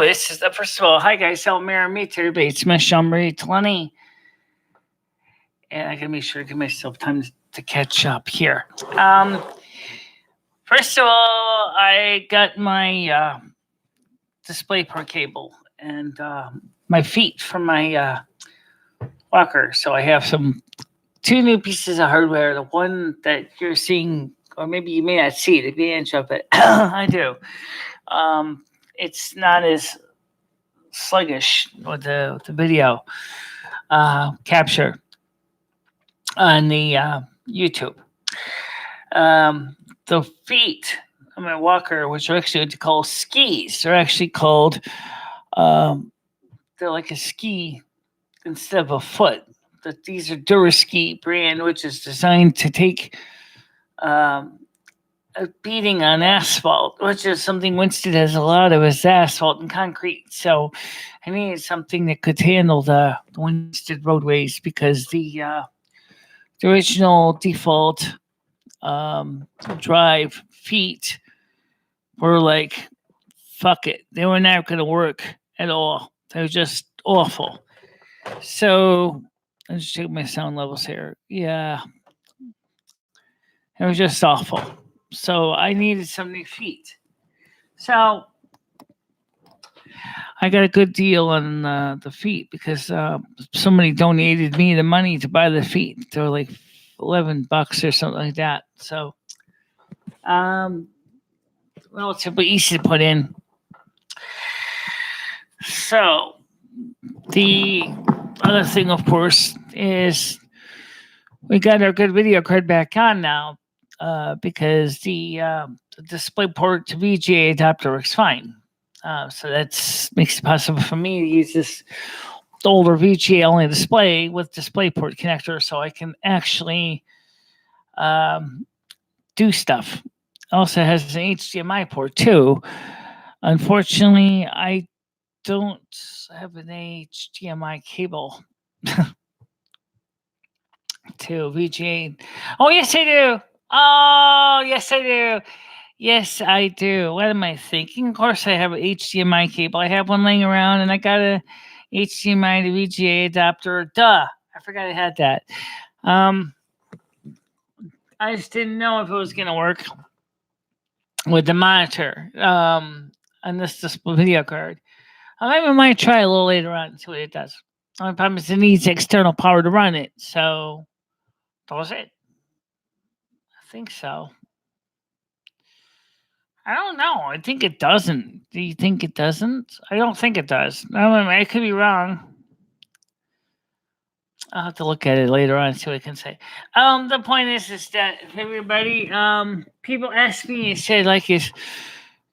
this is the first of all. Hi guys, I'll meet to everybody. It's MicheleMarieDalene, and I gotta make sure to give myself time to catch up here. First of all, I got my DisplayPort cable and my feet from my walker. So I have two new pieces of hardware. The one that you're seeing, or maybe you may not see the advantage of it. I do. It's not as sluggish with the video capture on the YouTube. The feet on my walker, which are actually called skis, they're actually called, they're like a ski instead of a foot. These are Duraski brand, which is designed to take a beating on asphalt, which is something Winston has a lot of, is asphalt and concrete. So I needed something that could handle the Winston roadways, because the original default drive feet were like, fuck it. They were not going to work at all. They were just awful. So let's check my sound levels here. Yeah. It was just awful. So I needed some new feet. So I got a good deal on the feet, because somebody donated me the money to buy the feet. They were like $11 or something like that. So relatively easy to put in. So the other thing, of course, is we got our good video card back on now, because the DisplayPort to VGA adapter works fine. So that makes it possible for me to use this older VGA only display with DisplayPort connector, so I can actually do stuff. Also has an HDMI port too. Unfortunately, I don't have an HDMI cable to VGA. Oh, yes, I do. Oh, yes, I do. Yes, I do. What am I thinking? Of course, I have an HDMI cable. I have one laying around, and I got a HDMI to VGA adapter. Duh. I forgot I had that. I just didn't know if it was going to work with the monitor on this display video card. I might try a little later on and see what it does. The only problem is it needs external power to run it. So, does it? I think so. I don't know. I think it doesn't. Do you think it doesn't? I don't think it does. I could be wrong. I'll have to look at it later on and see what I can say. The point is that everybody, people ask me and say, like, is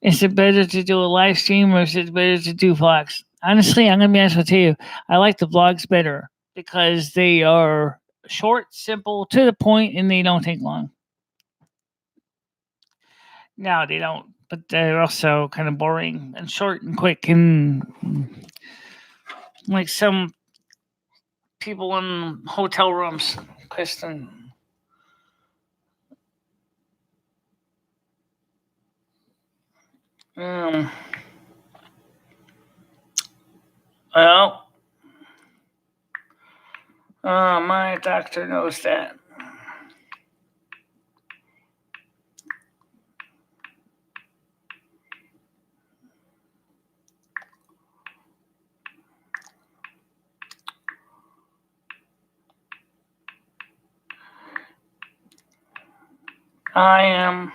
it better to do a live stream, or is it better to do vlogs? Honestly, I'm gonna be honest with you. I like the vlogs better, because they are short, simple, to the point, and they don't take long. No, they don't. But they're also kind of boring and short and quick, and like some people in hotel rooms, Kristen. Well, my doctor knows that. I am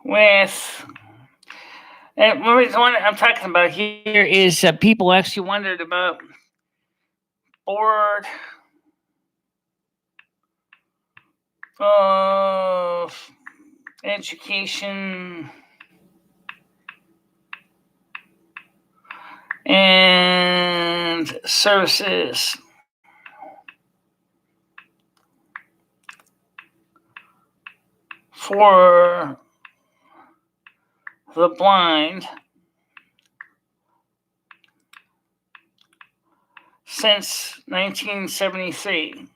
with, and the reason I'm talking about here is people actually wondered about board of education and services for the blind. since 1973.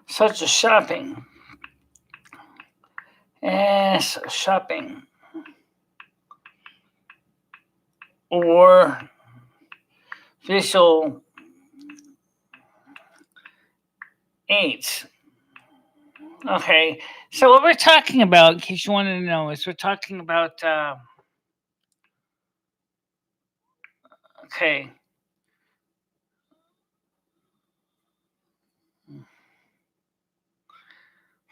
Such as shopping. Yes, shopping. Or visual aids. Okay, so what we're talking about, in case you wanted to know, is we're talking about, okay.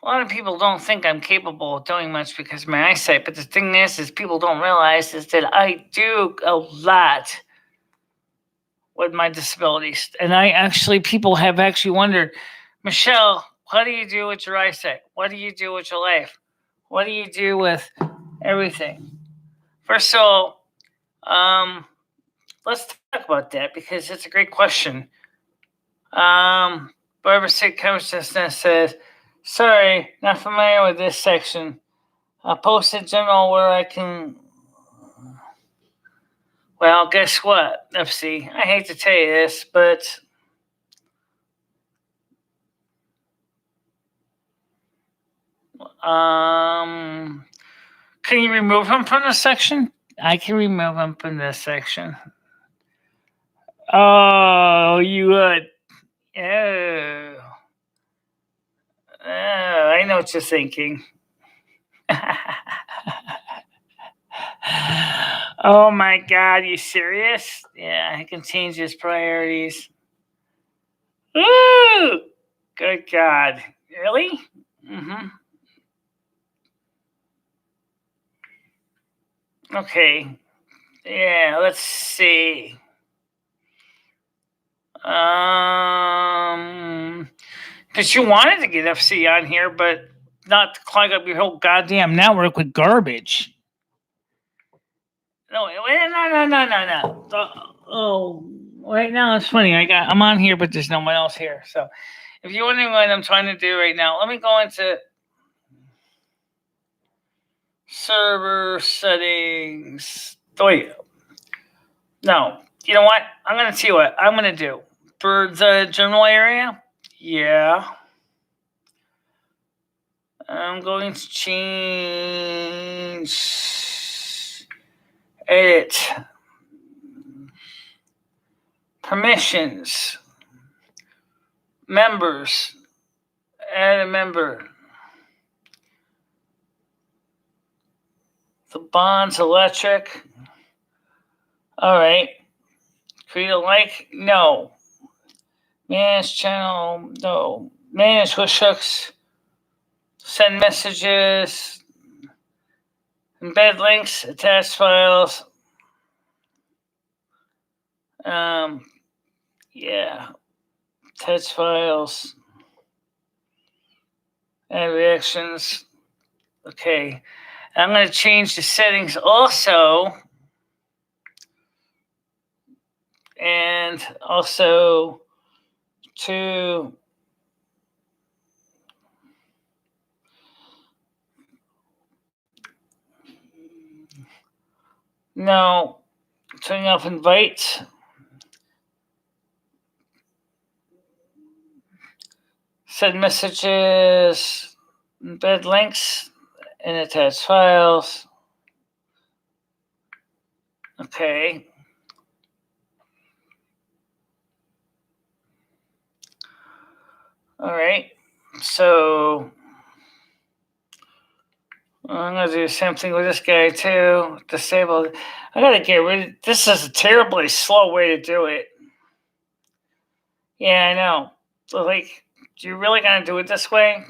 A lot of people don't think I'm capable of doing much because of my eyesight, but the thing is people don't realize is that I do a lot with my disabilities. And people have actually wondered, Michelle, what do you do with your eyesight? What do you do with your life? What do you do with everything? First of all, let's talk about that because it's a great question. Barbara Sick Consciousness says, sorry, not familiar with this section. I'll post a journal where I can. Well, guess what, FC? I hate to tell you this, but can you remove him from this section? I can remove him from this section. Oh, you would. Oh. Oh, I know what you're thinking. Oh my God, you serious? Yeah, I can change his priorities. Ooh, good God. Really? Mm-hmm. Okay. Yeah, let's see. Because you wanted to get FC on here, but not to clog up your whole goddamn network with garbage. No, no. Oh, right now it's funny. I'm on here, but there's no one else here. So, if you're wondering what I'm trying to do right now, let me go into server settings. Wait, no. You know what? I'm gonna see what I'm gonna do for the general area. Yeah, I'm going to change edit permissions, members, add a member. The bonds electric. All right. Create a like? No. Manage channel? No. Manage wishhooks. Send messages. Embed links. Attach files. Yeah. Attach files. Add reactions. Okay. I'm going to change the settings also. And also to no, turning off invite. Send messages, embed links, and attach files. Okay. All right. So I'm going to do the same thing with this guy too. Disable. I got to get rid of this. Is a terribly slow way to do it. Yeah, I know. So, like, do you really going to do it this way?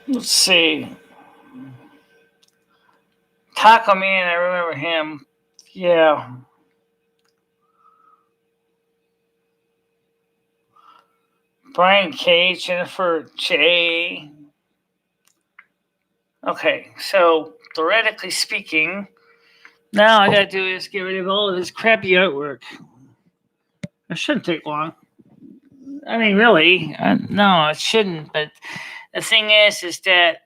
Let's see. Taco Man, I remember him. Yeah. Brian K, Jennifer J. Okay, so theoretically speaking, now I gotta do is get rid of all of this crappy artwork. It shouldn't take long. I mean, really, no, it shouldn't. But the thing is that,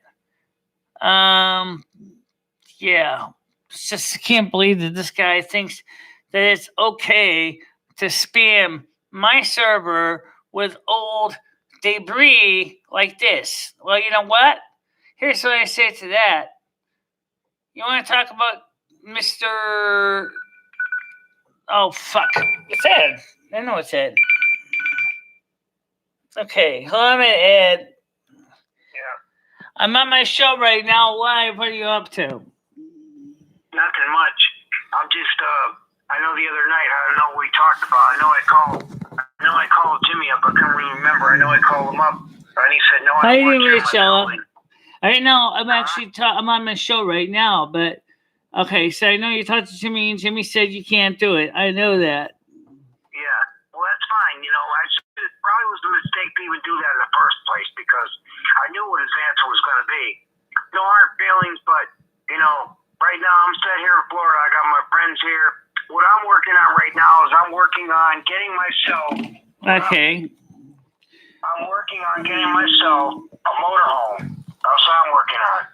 yeah, it's just I can't believe that this guy thinks that it's okay to spam my server with old debris like this. Well, you know what? Here's what I say to that. You want to talk about Mr. Oh, fuck. It's Ed. I know it's Ed. Okay, hold on a minute, Ed. Yeah. I'm on my show right now live. What are you up to? Nothing much. I'm just, I know the other night, I don't know what we talked about. I know I called Jimmy up. I couldn't really remember. I know I called him up, and he said, no, How I you don't doing, want you on my Michelle? I know I'm actually I'm on my show right now, but okay, so I know you talked to Jimmy, and Jimmy said you can't do it. I know that. Yeah, well, that's fine. You know, it probably was a mistake to even do that in the first place because I knew what his answer was going to be. No hard feelings, but, you know, right now I'm sitting here in Florida. I got my friends here. What I'm working on right now is I'm working on getting myself. Okay. I'm working on getting myself a motorhome. That's what I'm working on.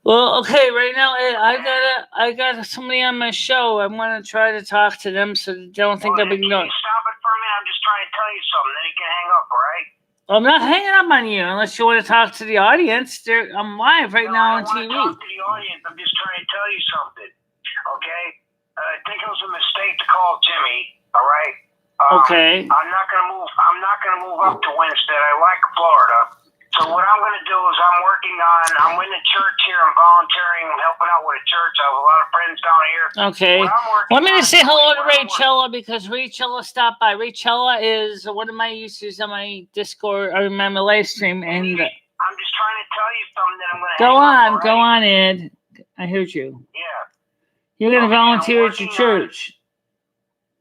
Well, okay, right now I got somebody on my show. I'm gonna try to talk to them so they don't think I'm ignoring. Can you stop it for a minute? I'm just trying to tell you something. Then you can hang up, all right? I'm not hanging up on you unless you want to talk to the audience. I'm live right now on TV. I don't want to talk to the audience. I'm just trying to tell you something, okay? I think it was a mistake to call Jimmy, all right? Okay. I'm not gonna move up to Winston. I like Florida. So what I'm going to do is I'm in the church here. I'm volunteering. I'm helping out with a church. I have a lot of friends down here. Okay. Let me just say hello to Rachella because Rachella stopped by. Rachella is one of my users on my Discord or my live stream. And I'm just trying to tell you something that I'm going to Go on, Ed. I heard you. Yeah. You're going to volunteer at your church.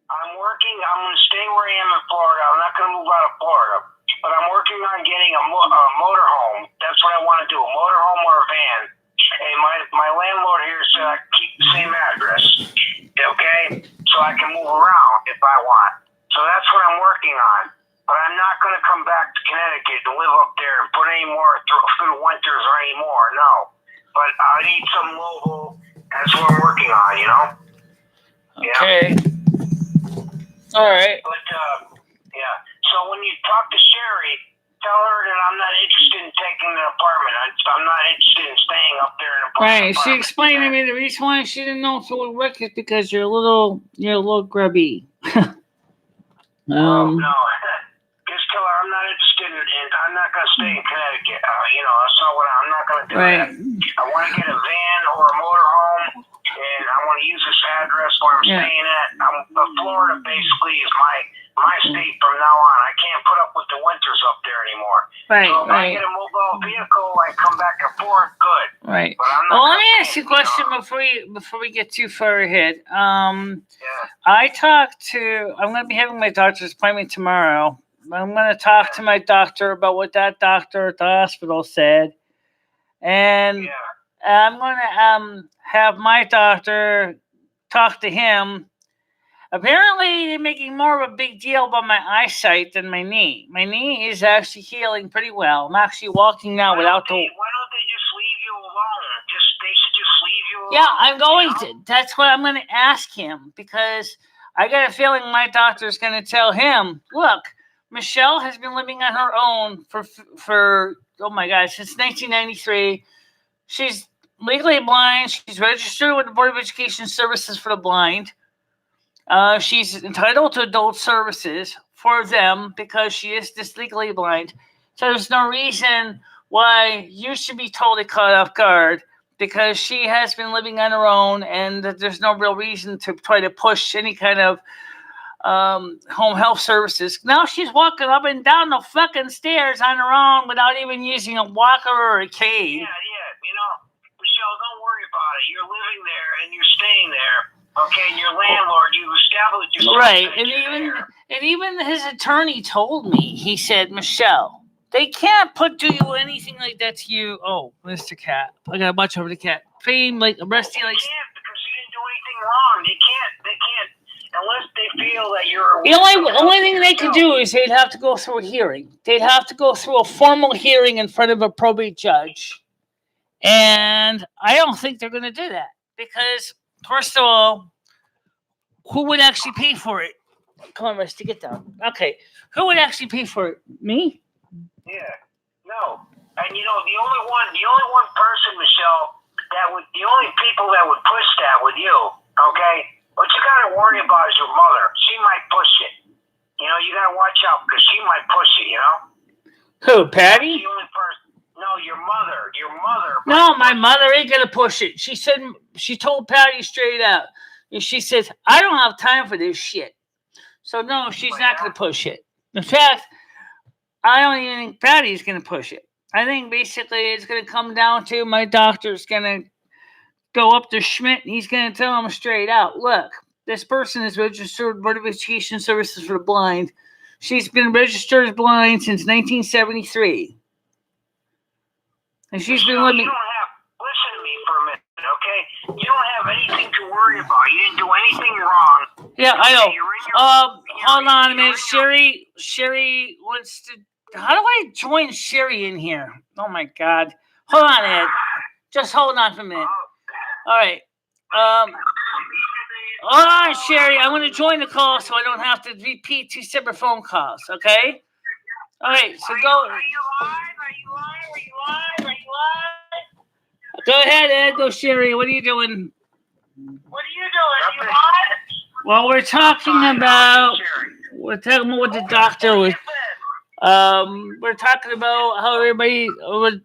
I'm going to stay where I am in Florida. I'm not going to move out of Florida. But I'm working on getting a motorhome. That's what I want to do, a motorhome or a van. And my landlord here said I can keep the same address, okay? So I can move around if I want. So that's what I'm working on. But I'm not going to come back to Connecticut and live up there and put any more through the winters or any more, no. But I need some mobile. That's what I'm working on, you know? Okay. Yeah. All right. But, yeah. So when you talk to Sherry, tell her that I'm not interested in taking an apartment. I'm not interested in staying up there in a apartment. Right. She explained to me the reason why she didn't know if it would work is because you're a little grubby. No. Just tell her I'm not interested in. I'm not going to stay in Connecticut. You know, that's not what I'm not going to do. Right. That. I want to get a van or a motorhome, and I want to use this address where I'm staying at. Florida basically is my state from now on. I can't put up with the winters up there anymore. Right, so if I get a mobile vehicle, I come back and forth, good. Right. But I'm not let me ask you a question before we get too far ahead. I'm going to be having my doctor's appointment tomorrow. I'm going to talk to my doctor about what that doctor at the hospital said. And I'm going to have my doctor talk to him. Apparently, they're making more of a big deal about my eyesight than my knee. My knee is actually healing pretty well. I'm actually walking now without the... Why don't they just leave you alone? They should just leave you alone. Yeah, I'm going to. That's what I'm going to ask him because I got a feeling my doctor's going to tell him, look, Michelle has been living on her own for oh my God, since 1993. She's legally blind. She's registered with the Board of Education Services for the Blind. She's entitled to adult services for them because she is just legally blind. So there's no reason why you should be totally caught off guard because she has been living on her own and there's no real reason to try to push any kind of home health services. Now she's walking up and down the fucking stairs on her own without even using a walker or a cane. Yeah. You know, Michelle, don't worry about it. You're living there and you're staying there. Okay, and your landlord, you established yourself. Right, and even his attorney told me. He said, Michelle, they can't do you anything like that to you. Oh, Mr. Cat, I gotta watch over the cat. Fame, like arrest you, like. They can't because you didn't do anything wrong. They can't unless they feel that you're. The only thing they could do is they'd have to go through a hearing. They'd have to go through a formal hearing in front of a probate judge, and I don't think they're going to do that because, first of all, who would actually pay for it? Come on, Rusty, get down. Okay, who would actually pay for it? Me? Yeah, no, and the only one person, Michelle, the only people that would push that with you, okay. What you gotta worry about is your mother. She might push it. You gotta watch out because she might push it. Who, Patty? That's the only person. No, your mother. Your mother. No, my mother ain't gonna push it. She told Patty straight out. And she says, I don't have time for this shit. So no, she's not gonna push it. In fact, I don't even think Patty's gonna push it. I think basically it's gonna come down to my doctor's gonna go up to Schmidt and he's gonna tell him straight out, look, this person is registered with Board of Education Services for the Blind. She's been registered as blind since 1973. And she's been living. Listen to me for a minute, okay? You don't have anything to worry about. You didn't do anything wrong. Yeah, I know. Hold on a minute. Sherry wants to. How do I join Sherry in here? Oh my God. Hold on, Ed. Just hold on for a minute. All right. Hold on, Sherry. I want to join the call so I don't have to repeat 2 separate phone calls, okay? All right, so go. Are you live? Go ahead, Ed. Go, Sherry. What are you doing? What are you doing? Are you live? Well, we're talking about what the doctor was. We're talking about how everybody would.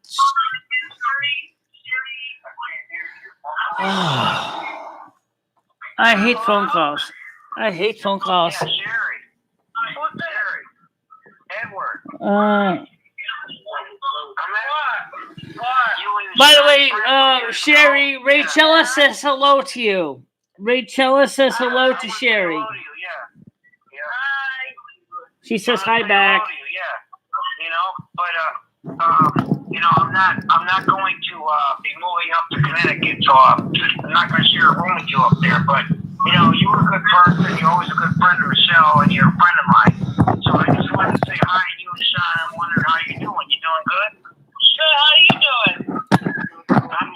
I hate phone calls. Yeah, Sherry. Who's Sherry? Edward. By the way, Sherry, Rachella says hello to you. Rachella says hello to Sherry. Hi. She says hi back. I'm not going to be moving up to Connecticut, so I'm not going to share a room with you up there. But you were a good person. You're always a good friend of Michelle, and you're a friend of mine. So I just wanted to say hi to you and Sean. I'm wondering how you're doing. You doing good? Good. How you doing?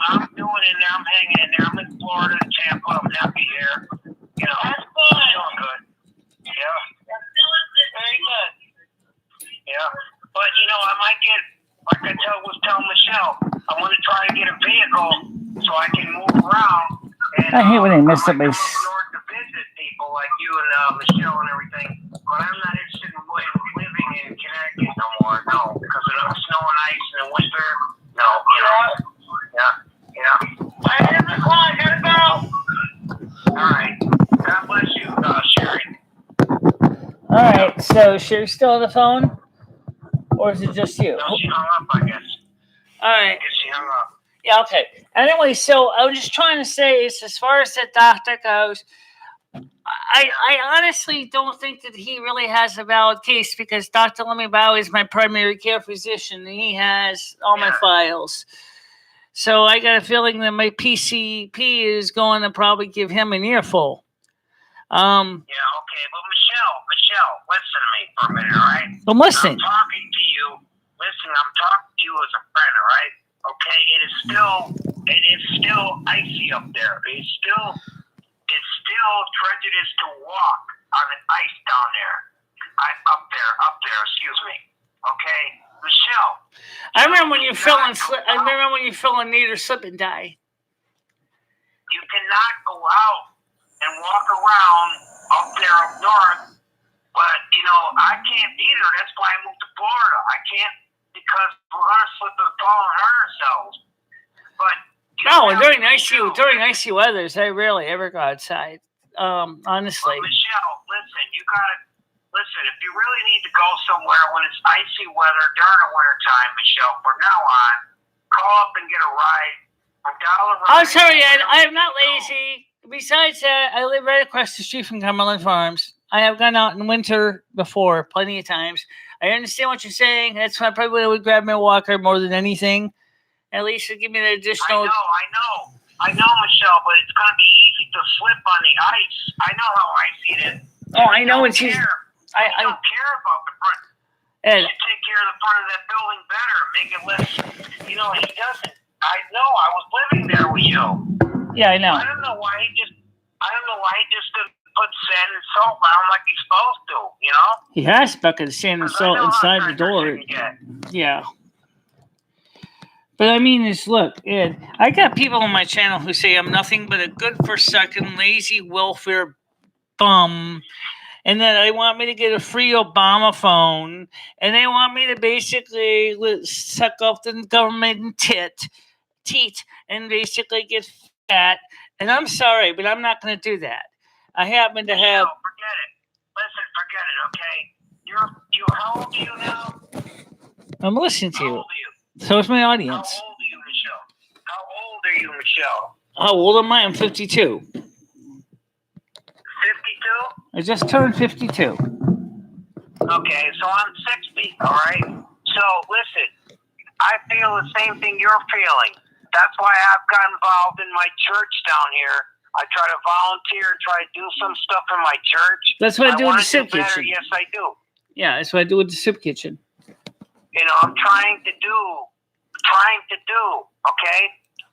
I'm doing in there. I'm hanging in there. I'm in Florida, Tampa. I'm happy here. That's good. I'm doing good. Yeah. Very good. Yeah. But I might get, like I was telling Michelle, I want to try to get a vehicle so I can move around. And, I hate when they mess up my. North to visit people like you and Michelle and everything. But I'm not interested in living in Connecticut no more. No, because of the snow and ice in the winter. No, Yeah. I have the call. I gotta go. All right. God bless you, Sherry. All right. So Sherry's still on the phone, or is it just you? No, she hung up, I guess. All right. I guess she hung up. Yeah. Okay. Anyway, so I was just trying to say is, as far as that doctor goes, I honestly don't think that he really has a valid case because Dr. Lemmy is my primary care physician and he has all my files. So I got a feeling that my PCP is going to probably give him an earful. Yeah, okay, but Michelle, listen to me for a minute, all right? I'm listening. I'm talking to you. Listen, I'm talking to you as a friend, all right? Okay, it is still icy up there. It's still treacherous to walk on the ice down there. Up there, excuse me. Okay, Michelle. I remember when you fell in need or slip and die. You cannot go out and walk around up there up north, but I can't either. That's why I moved to Florida. I can't because we're gonna slip and fall and hurt ourselves. But during icy weathers, I rarely ever go outside. Honestly. Well, Michelle, listen. If you really need to go somewhere when it's icy weather during the winter time, Michelle, from now on, call up and get a ride I'm sorry, Ed. I am not lazy. Besides that, I live right across the street from Cumberland Farms. I have gone out in winter before, plenty of times. I understand what you're saying. That's why I probably would grab my walker more than anything. At least it'd give me the additional. I know, Michelle, but it's gonna be easy to slip on the ice. I know how icy it is. Oh, I know it's easy. I don't care about the front. Ed, You should take care of the front of that building better. Make it less. He doesn't. I know. I was living there with you. Yeah, I know. I don't know why he just didn't put sand and salt down like he's supposed to. He has a bucket of sand and salt inside the door. Yeah. But I mean, look, Ed, I got people on my channel who say I'm nothing but a good for second, lazy welfare bum, and that they want me to get a free Obama phone, and they want me to basically suck off the government teat, and basically get fat. And I'm sorry, but I'm not going to do that. I happen to have. No, forget it. Listen, forget it. Okay, how old are you now? I'm listening to you. How old are you? So is my audience. How old are you, Michelle? How old are you, Michelle? How old am I? I'm 52. 52? I just turned 52. Okay, so I'm 60, all right? So, listen, I feel the same thing you're feeling. That's why I've got involved in my church down here. I try to volunteer and try to do some stuff in my church. That's what I do with the soup better. kitchen. Yes, I do. Yeah, that's what I do with the soup kitchen. I'm trying to do, okay?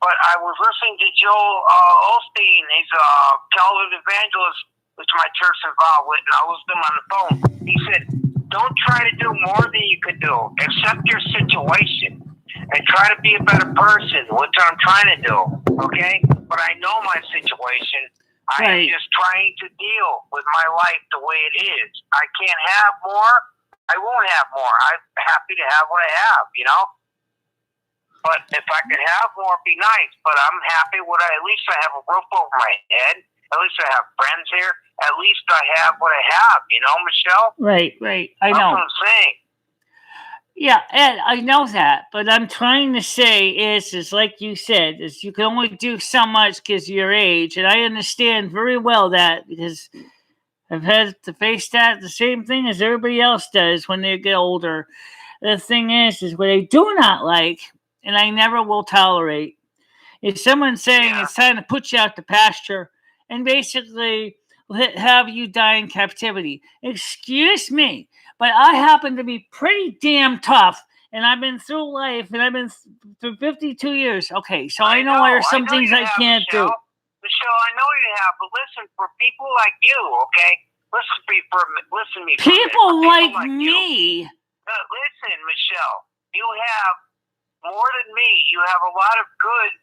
But I was listening to Joel Osteen. He's a television evangelist, which my church is involved with, and I was with him on the phone. He said, don't try to do more than you could do. Accept your situation and try to be a better person, which I'm trying to do, okay? But I know my situation. I am just trying to deal with my life the way it is. I can't have more. I won't have more. I'm happy to have what I have, But if I could have more, it'd be nice. But I'm happy with at least I have a roof over my head. At least I have friends here. At least I have what I have, Michelle? Right. I know. That's what I'm saying. Yeah, Ed, I know that. But I'm trying to say is like you said, is you can only do so much because of your age. And I understand very well that because I've had to face that the same thing as everybody else does when they get older. The thing is what I do not like, and I never will tolerate, is someone saying it's time to put you out to pasture and basically have you die in captivity. Excuse me, but I happen to be pretty damn tough, and I've been through life, and I've been through 52 years. Okay, so I know there are some things I can't do. Michelle, I know you have, but listen, for people like you, okay? Listen to me for a minute. People like me. Listen, Michelle, you have more than me. You have a lot of good,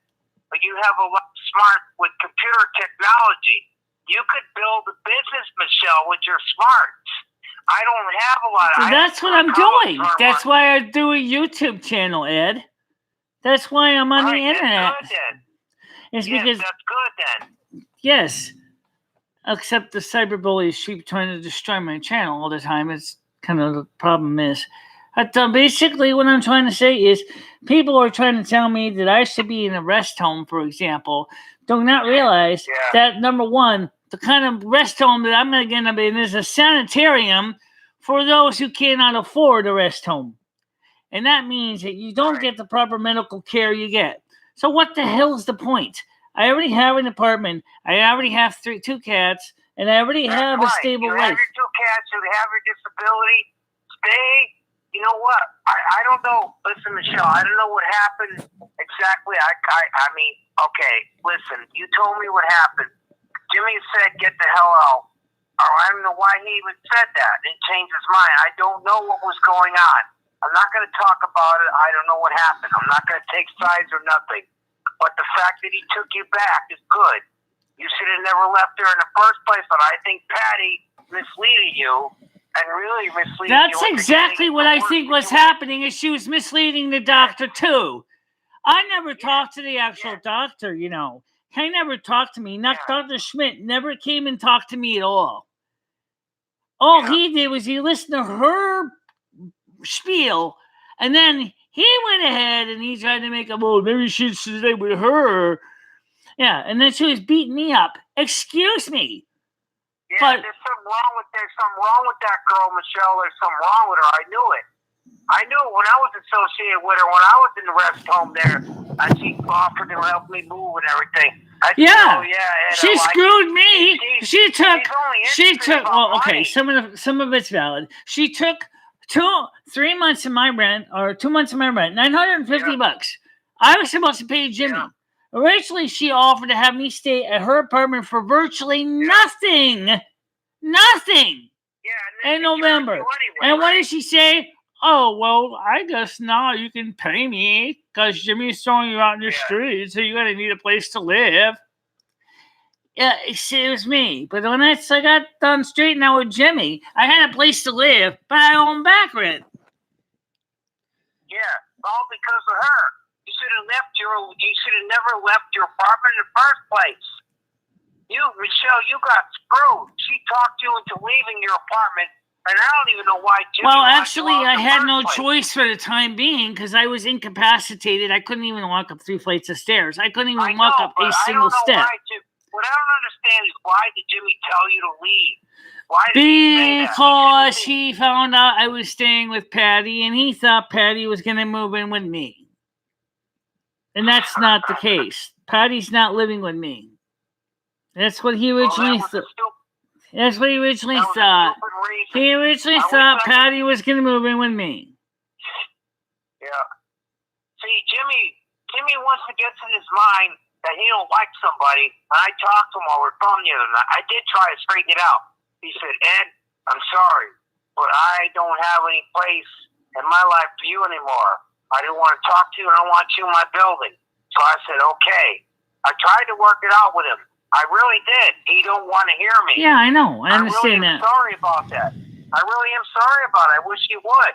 but you have a lot of smart with computer technology. You could build a business, Michelle, with your smarts. I don't have a lot of... That's what I'm doing. That's why I do a YouTube channel, Ed. That's why I'm on the internet. That's good, then. It's because that's good then. Yes. Except the cyberbullies keep trying to destroy my channel all the time. It's kind of the problem is. But basically what I'm trying to say is people are trying to tell me that I should be in a rest home, for example. Do not realize that, number one, the kind of rest home that I'm going to end up in is a sanitarium for those who cannot afford a rest home. And that means that you don't get the proper medical care you get. So what the hell is the point? I already have an apartment. I already have two cats, and I already have a stable life. You have your 2 cats. You have your disability. Stay. You know what? I don't know. Listen, Michelle, I don't know what happened exactly. I mean, okay, listen. You told me what happened. Jimmy said, get the hell out. I don't know why he even said that. It changed his mind. I don't know what was going on. I'm not going to talk about it. I don't know what happened. I'm not going to take sides or nothing. But the fact that he took you back is good. You should have never left there in the first place, but I think Patty misleaded you and really misleaded you. That's exactly what I think was happening, is she was misleading the doctor too. I never talked to the actual doctor, He never talked to me. Dr. Schmidt never came and talked to me at all. All he did was he listened to her spiel, and then He went ahead and he tried to make a move. Maybe she should stay with her. Yeah, and then she was beating me up. Excuse me. Yeah, But there's something wrong with that girl, Michelle. There's something wrong with her. I knew it. I knew it when I was associated with her. When I was in the rest home there, she offered to help me move and everything. yeah, Ed, she screwed me. She took. Well, okay, money. some of it's valid. She took 3 months of my rent, or 2 months of my rent, $950. I was supposed to pay Jimmy. Yeah. Originally, she offered to have me stay at her apartment for virtually nothing. Nothing. Yeah, in November. Anyway, and what did she say? Oh, well, I guess now you can pay me because Jimmy's throwing you out in the street, so you're going to need a place to live. Yeah, it was me. But when I got done straightened out with Jimmy, I had a place to live, but I own back rent. Yeah, all because of her. You should have never left your apartment in the first place. Michelle, you got screwed. She talked you into leaving your apartment, and I don't even know why. Jimmy actually, I had no choice for the time being because I was incapacitated. I couldn't even walk up 3 flights of stairs. I couldn't even walk up a single step. What I don't understand is why did Jimmy tell you to leave? Why did he say that? Because he found out I was staying with Patty, and he thought Patty was going to move in with me. And that's not the case. Patty's not living with me. That's what he originally thought. That's what he originally thought. He originally thought Patty was going to move in with me. Yeah. See, Jimmy wants to get to his mind that he don't like somebody. And I talked to him over the phone the other night. I did try to straighten it out. He said, Ed, I'm sorry, but I don't have any place in my life for you anymore. I didn't want to talk to you, and I want you in my building. So I said, okay. I tried to work it out with him. I really did. He don't want to hear me. Yeah, I know. I understand really am sorry about that. I really am sorry about it. I wish he would.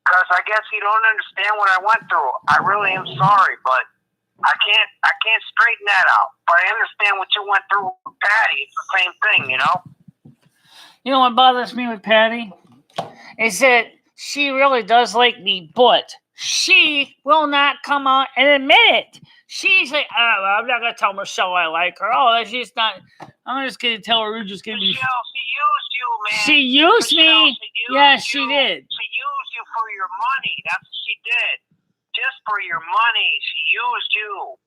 Because I guess he don't understand what I went through. I really am sorry, but I can't straighten that out. But I understand what you went through with Patty. It's the same thing, you know? You know what bothers me with Patty? Is that she really does like me, but she will not come out and admit it. She's like, oh, I'm not going to tell Michelle I like her. Oh, she's not. I'm just going to tell her we're just going to be. Michelle, she used you, man. She used me. Yes, she did. She used you for your money. That's what she did. Just for your money. She used you.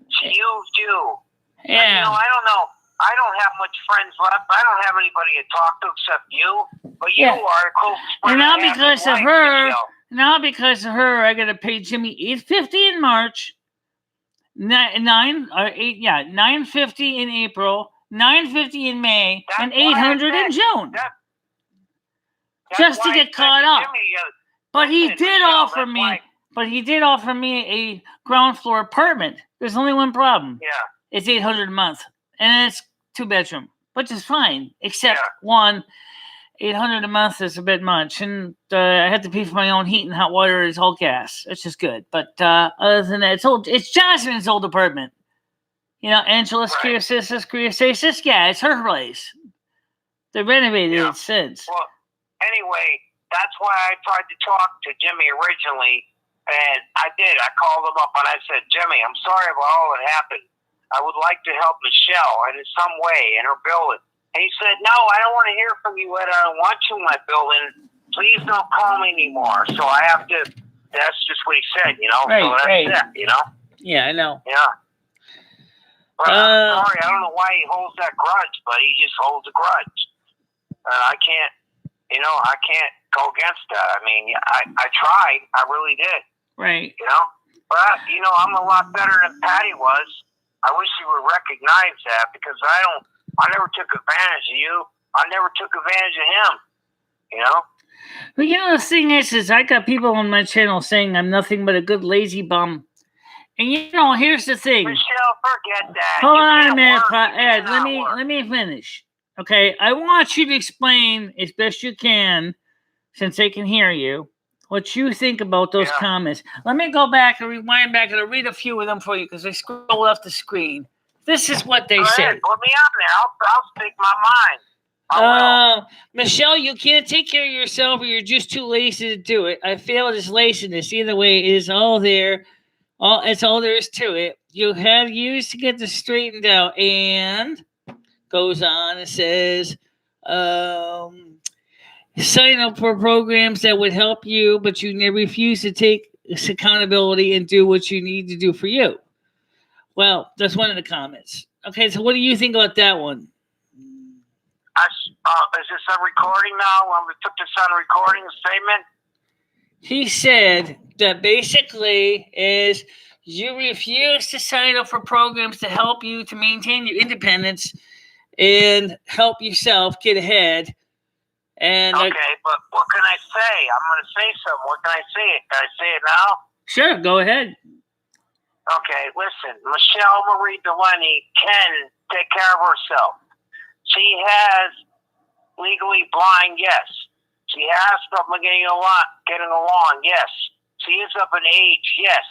She used you. Yeah. And, I don't know. I don't have much friends left. I don't have anybody to talk to except you. But you are a close friend. And now because of her, I got to pay Jimmy $850 in March. $950 in April, $950 in May, and $800 in June. Just to get caught up. But he did offer me. But he did offer me a ground floor apartment. There's only one problem. Yeah. It's $800 a month, and it's 2-bedroom, which is fine. Except one, $800 a month is a bit much, and I have to pay for my own heat and hot water. It's all gas. It's just good. But other than that, it's Jasmine's old apartment. Angela Scriasis. Yeah, it's her place. They renovated it since. Well, anyway, that's why I tried to talk to Jimmy originally, and I did. I called him up and I said, Jimmy, I'm sorry about all that happened. I would like to help Michelle in some way in her building. And he said, no, I don't want to hear from you, Ed. I don't want you in my building. Please don't call me anymore. So I have to, that's just what he said, Right, so that's it, Yeah, I know. Yeah. But I'm sorry, I don't know why he holds that grudge, but he just holds a grudge. And I can't go against that. I mean, I tried. I really did. Right. But, I'm a lot better than Patty was. I wish you would recognize that because I never took advantage of you. I never took advantage of him, Well, the thing is I got people on my channel saying I'm nothing but a good lazy bum. And here's the thing. Michelle, forget that. Hold on a minute, Ed. Let me finish. Okay, I want you to explain as best you can, since they can hear you, what you think about those comments. Let me go back and rewind back and I'll read a few of them for you because I scrolled off the screen. This is what they said. Put me on there. I'll speak my mind. I will. Michelle, you can't take care of yourself, or you're just too lazy to do it. I feel it is laziness. Either way, it is all there. It's all there is to it. You have years to get this straightened out, and goes on and says, um, sign up for programs that would help you, but you refuse to take accountability and do what you need to do for you. Well, that's one of the comments. Okay, so what do you think about that one? Is this a recording now? When we put this on recording statement? He said that basically is you refuse to sign up for programs to help you to maintain your independence and help yourself get ahead. And okay, but what can I say? I'm going to say something. What can I say? Can I say it now? Sure, go ahead. Okay, listen. MicheleMarieDalene can take care of herself. She has legally blind, yes. She has trouble getting along, yes. She is of an age, yes.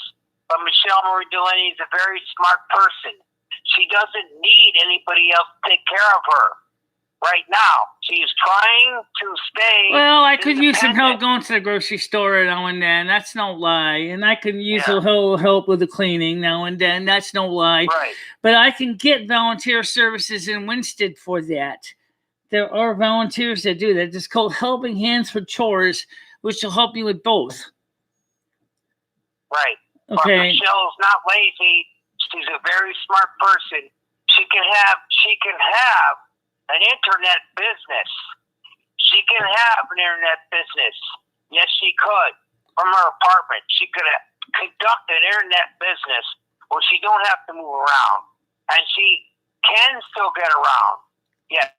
But MicheleMarieDalene is a very smart person. She doesn't need anybody else to take care of her right now. She is trying to stay. Well, I could use some help going to the grocery store now and then. That's no lie. And I could use a little help with the cleaning now and then. That's no lie. Right. But I can get volunteer services in Winston for that. There are volunteers that do that. It's called Helping Hands for Chores, which will help you with both. Right. Okay. But Michelle's not lazy. She's a very smart person. She can have an internet business. She can have an internet business. Yes, she could. From her apartment, she could conduct an internet business where she don't have to move around, and she can still get around. Yes,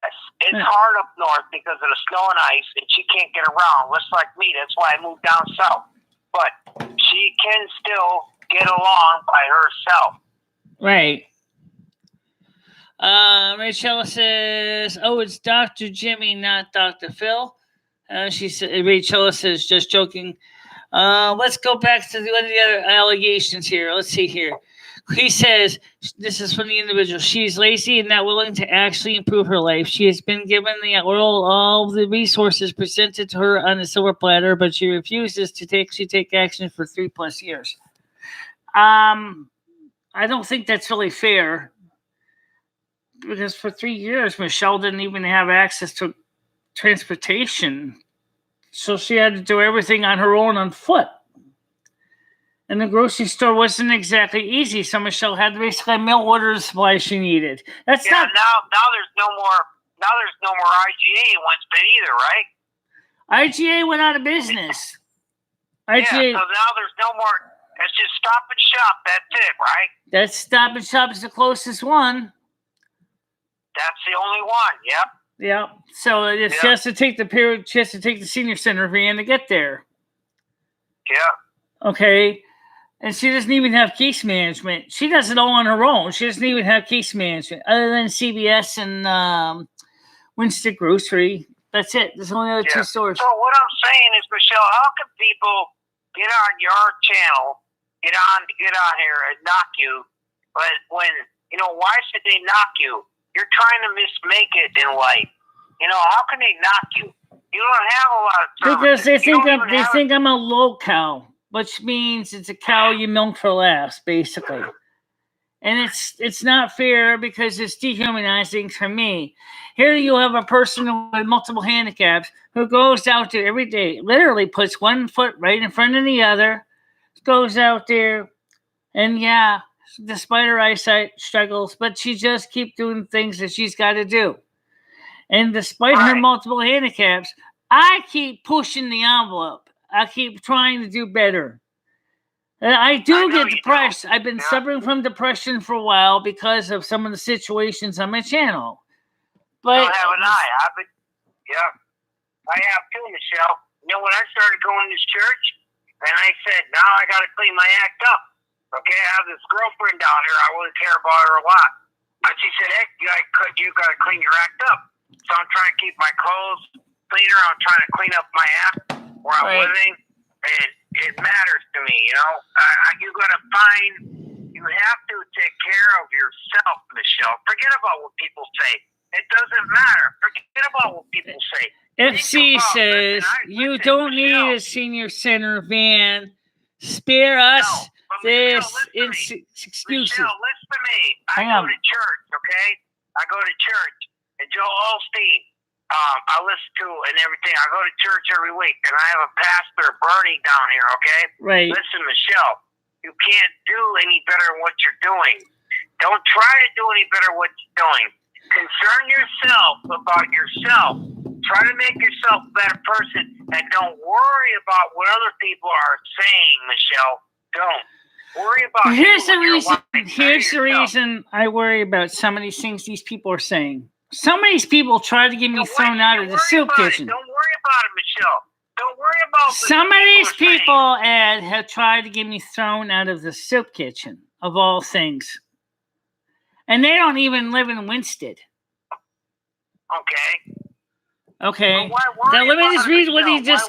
it's hard up north because of the snow and ice, and she can't get around. Just like me, that's why I moved down south. But she can still get along by herself. Right. Rachel says, "Oh, it's Dr. Jimmy, not Dr. Phil." She said, "Rachel says, just joking." Let's go back to one of the other allegations here. Let's see here. He says, this is from the individual. She's lazy and not willing to actually improve her life. She has been given all the resources presented to her on a silver platter, but she refuses to take action for 3+ years. I don't think that's really fair, because for 3 years, Michelle didn't even have access to transportation. So she had to do everything on her own on foot. And the grocery store wasn't exactly easy, so Michelle had to basically mail order the supplies she needed. Now there's no more IGA in Winston either, right? IGA went out of business. IGA, so now there's no more. It's just Stop and Shop. That's it, right? That Stop and Shop is the closest one. That's the only one. Yep. Yeah. So she has to take the senior center van to get there. Yeah. Okay. And she doesn't even have case management. She does it all on her own. She doesn't even have case management other than CVS and Winston Grocery. That's it. There's only other 2 stores. So what I'm saying is, Michelle, how can people get on your channel, get on here and knock you, but when why should they knock you? You're trying to make it in life. How can they knock you? You don't have a lot of services. Because they think I'm a low cow, which means it's a cow you milk for laughs, basically. And it's not fair because it's dehumanizing for me. Here you have a person with multiple handicaps who goes out there every day, literally puts one foot right in front of the other, goes out there, and despite her eyesight struggles, but she just keeps doing things that she's got to do. And despite her multiple handicaps, I keep pushing the envelope. I keep trying to do better. I do get depressed. I've been suffering from depression for a while because of some of the situations on my channel. But so haven't I? I have too, Michelle. When I started going to this church, and I said, now I got to clean my act up. Okay, I have this girlfriend down here. I wouldn't care about her a lot. But she said, hey, you got to clean your act up. So I'm trying to keep my clothes cleaner. I'm trying to clean up my app where I'm living. And it matters to me, you have to take care of yourself, Michelle. Forget about what people say. It doesn't matter. Forget about what people say. FC says, you don't need a senior center van. Spare us this excuses. Michelle, listen to me. I go to church, okay? I go to church. And Joe Osteen, I listen to and everything. I go to church every week. And I have a pastor, Bernie, down here, okay? Right. Listen, Michelle, you can't do any better than what you're doing. Don't try to do any better than what you're doing. Concern yourself about yourself. Try to make yourself a better person, and don't worry about what other people are saying, Michelle. Don't worry about. Here's the reason. Here's the reason I worry about some of these things these people are saying. Some of these people try to get me thrown out of the soup kitchen. Don't worry about it, Michelle. Don't worry about. Some of these people, Ed, have tried to get me thrown out of the soup kitchen, of all things, and they don't even live in Winsted. Okay. Now let me just read what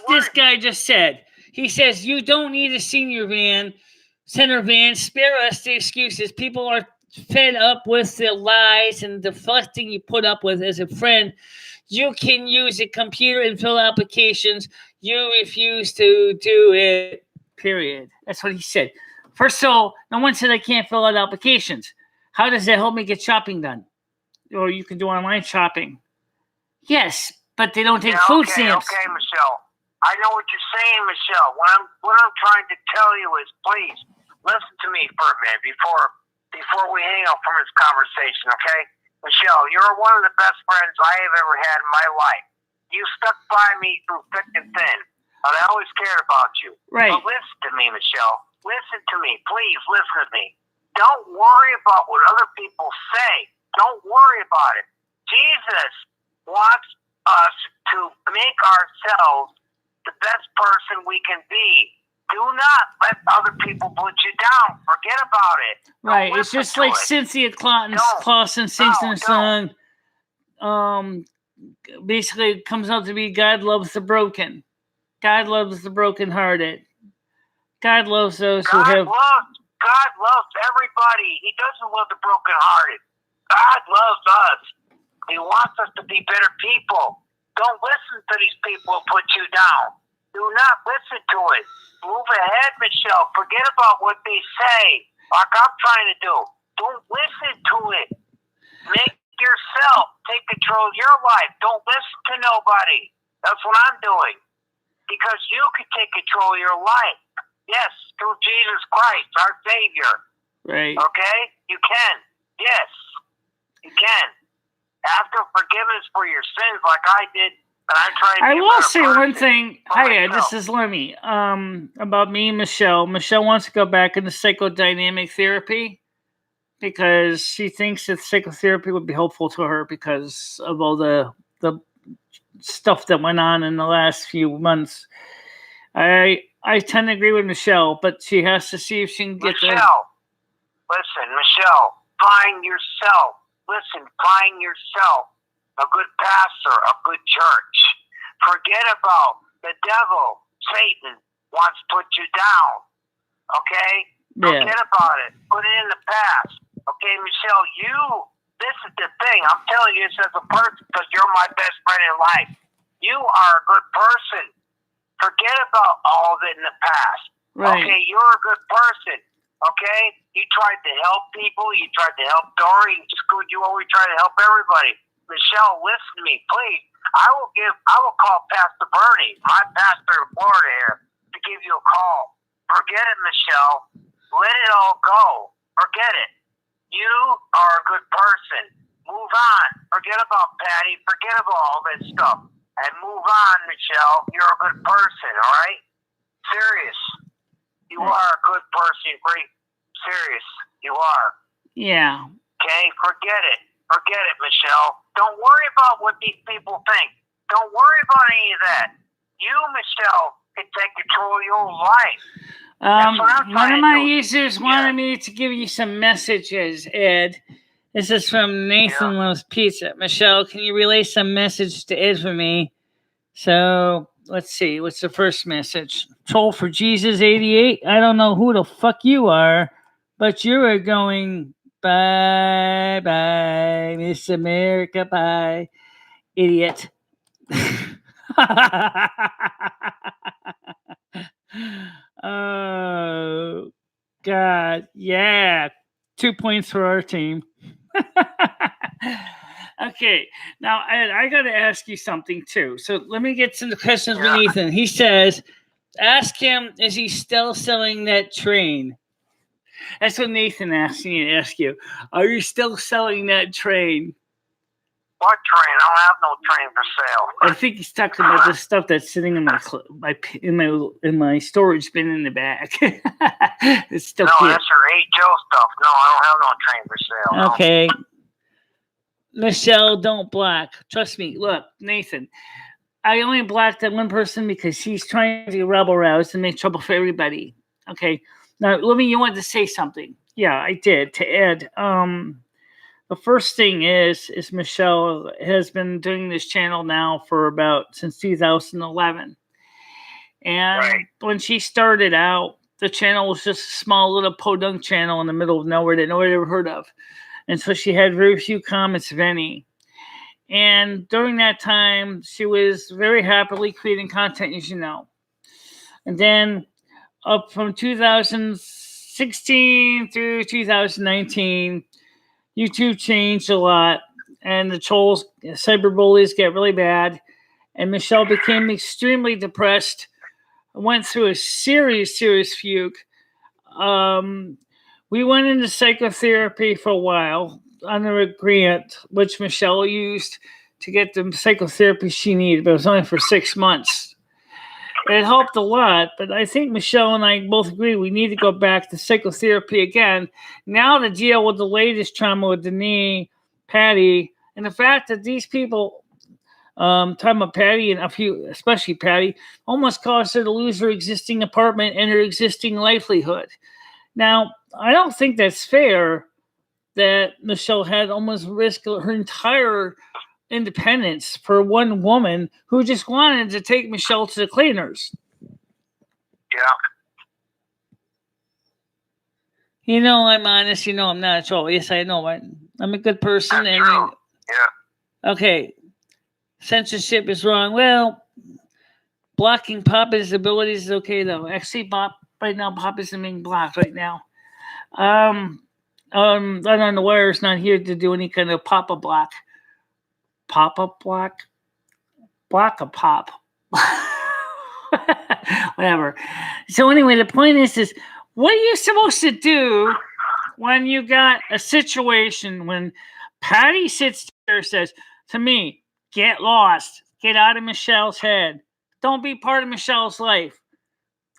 this guy just said. He says, you don't need a center van. Spare us the excuses. People are fed up with the lies and deflecting you put up with as a friend. You can use a computer and fill applications. You refuse to do it, period. That's what he said. First of all, no one said I can't fill out applications. How does that help me get shopping done? Or you can do online shopping. Yes, but they don't take food stamps. Okay, Michelle. I know what you're saying, Michelle. What I'm trying to tell you is, please listen to me for a minute before we hang up from this conversation. Okay, Michelle, you're one of the best friends I have ever had in my life. You stuck by me through thick and thin, and I always cared about you. Right. But listen to me, Michelle. Listen to me, please. Listen to me. Don't worry about what other people say. Don't worry about it. Jesus wants us to make ourselves the best person we can be. Do not let other people put you down. Forget about it. Right. It's just like Cynthia Clausen sings in the song. Basically, it comes out to be God loves the broken. God loves the brokenhearted. God loves those who have. God loves everybody. He doesn't love the brokenhearted. God loves us. He wants us to be better people. Don't listen to these people who put you down. Do not listen to it. Move ahead, Michelle. Forget about what they say, like I'm trying to do. Don't listen to it. Make yourself take control of your life. Don't listen to nobody. That's what I'm doing. Because you can take control of your life. Yes, through Jesus Christ, our Savior. Right. Okay? You can. Yes. You can. Ask for forgiveness for your sins like I did. I will say one thing. Hi, Ed. This is Lemmy. About me and Michelle. Michelle wants to go back into psychodynamic therapy because she thinks that psychotherapy would be helpful to her because of all the stuff that went on in the last few months. I tend to agree with Michelle, but she has to see if she can get there. Listen, Michelle, find yourself. Listen, find yourself a good pastor, a good church. Forget about the devil, Satan, wants to put you down. Okay? Yeah. Forget about it. Put it in the past. Okay, Michelle, this is the thing. I'm telling you this as a person because you're my best friend in life. You are a good person. Forget about all of it in the past. Right. Okay, you're a good person. Okay? You tried to help people. You tried to help Dory. You always try to help everybody. Michelle, listen to me, please. I will call Pastor Bernie, my pastor in Florida here, to give you a call. Forget it, Michelle. Let it all go. Forget it. You are a good person. Move on. Forget about Patty. Forget about all that stuff. And move on, Michelle. You're a good person, all right? Serious. You are a good person. Great. Serious. You are. Yeah. Okay? Forget it. Forget it, Michelle. Don't worry about what these people think. Don't worry about any of that. You, Michelle, can take control of your life. One of my users wanted me to give you some messages, Ed. This is from Nathan Loves Pizza. Michelle, can you relay some message to Ed for me? So, let's see. What's the first message? Troll for Jesus 88. I don't know who the fuck you are, but you are going Bye, bye, Miss America, bye, idiot. Oh, God. Yeah. 2 points for our team. Okay. Now, I got to ask you something, too. So let me get to the questions with Ethan. He says, ask him, is he still selling that train? That's what Nathan asked me to ask you. Are you still selling that train? What train? I don't have no train for sale. I think he's talking about the stuff that's sitting in my storage bin in the back. It's still cute. That's your Hey Joe stuff. No, I don't have no train for sale. Okay. Michelle, don't block. Trust me. Look, Nathan, I only blocked that one person because he's trying to rebel rouse and make trouble for everybody. Okay. Now, you wanted to say something. Yeah, I did. To add, the first thing is Michelle has been doing this channel now for since 2011. And when she started out, the channel was just a small little podunk channel in the middle of nowhere that nobody ever heard of. And so she had very few comments, if any. And during that time, she was very happily creating content, as you know. And then up from 2016 through 2019, YouTube changed a lot, and the trolls, cyberbullies get really bad, and Michelle became extremely depressed, went through a serious fugue. We went into psychotherapy for a while under a grant, which Michelle used to get the psychotherapy she needed, but it was only for 6 months. It helped a lot, but I think Michelle and I both agree we need to go back to psychotherapy again. Now to deal with the latest trauma with the knee, Patty, and the fact that these people, talking about Patty and a few, especially Patty, almost caused her to lose her existing apartment and her existing livelihood. Now, I don't think that's fair that Michelle had almost risked her entire independence for one woman who just wanted to take Michelle to the cleaners. Yeah. You know, I'm honest. You know, I'm not a troll. Yes, I know. I'm a good person. That's true. Yeah. Okay. Censorship is wrong. Well, blocking Papa's abilities is okay, though. Actually, right now, Pop isn't being blocked right now. I don't know, Wire's not here to do any kind of Papa block. Papa block? Block a pop. Whatever. So anyway, the point is what are you supposed to do when you got a situation when Patty sits there and says to me, get lost, get out of Michelle's head, don't be part of Michelle's life,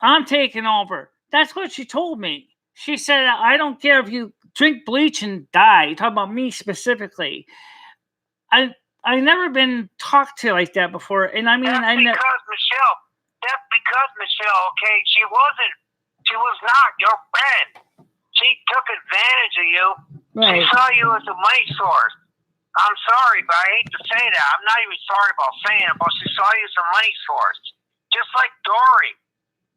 I'm taking over. That's what she told me. She said, I don't care if you drink bleach and die. You talk about me specifically. I've never been talked to like that before, and I mean, That's because Michelle. Okay, she was not your friend. She took advantage of you. Right. She saw you as a money source. I'm sorry, but I hate to say that. I'm not even sorry about saying it, but she saw you as a money source, just like Dory.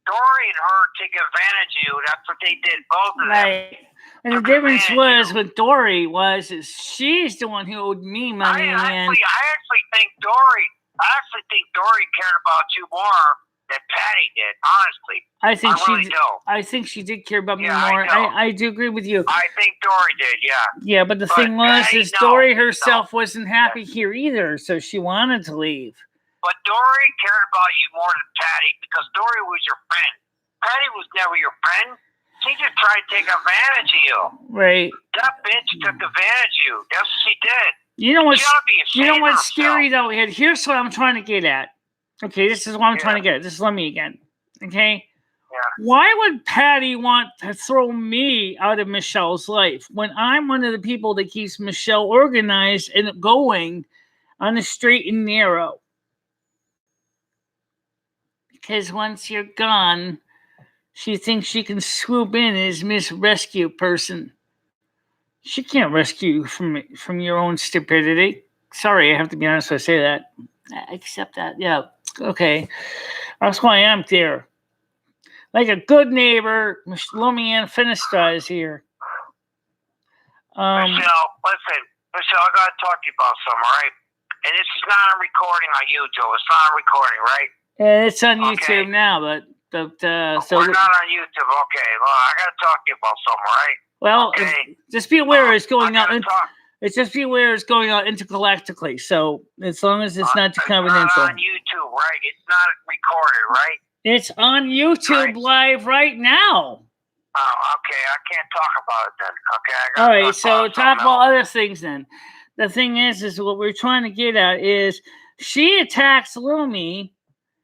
Dory and her take advantage of you. That's what they did, both of them. Right. And the difference was with Dory is she's the one who owed me money in the end. I actually think Dory cared about you more than Patty did, honestly. I think she did care about me more. I do agree with you. I think Dory did, yeah. Yeah, but the thing was, Dory herself wasn't happy here either, so she wanted to leave. But Dory cared about you more than Patty because Dory was your friend. Patty was never your friend. She just tried to take advantage of you. Right. That bitch took advantage of you. That's what she did. You know what's scary though? Here's what I'm trying to get at. Okay, this is what I'm trying to get at. Just let me again. Okay? Yeah. Why would Patty want to throw me out of Michelle's life when I'm one of the people that keeps Michelle organized and going on the straight and narrow? Because once you're gone, she thinks she can swoop in as Miss Rescue person. She can't rescue you from your own stupidity. Sorry, I have to be honest when I say that. I accept that. Yeah. Okay. That's why I'm there. Like a good neighbor, MicheleMarieDalene Finestra is here. Michelle, I gotta talk to you about something, all right? And this is not a recording on YouTube. It's not a recording, right? Yeah, it's on YouTube now, but so we're not on YouTube. Okay, well, I gotta talk to you about something, right? Well, just be aware it's going out. It's just be aware it's going out intergalactically. So as long as it's not too confidential. It's not on YouTube, right? It's not recorded, right? It's on YouTube live right now. Oh, okay. I can't talk about it then. Okay. All right. So talk about other things then. The thing is what we're trying to get at is she attacks Lumi,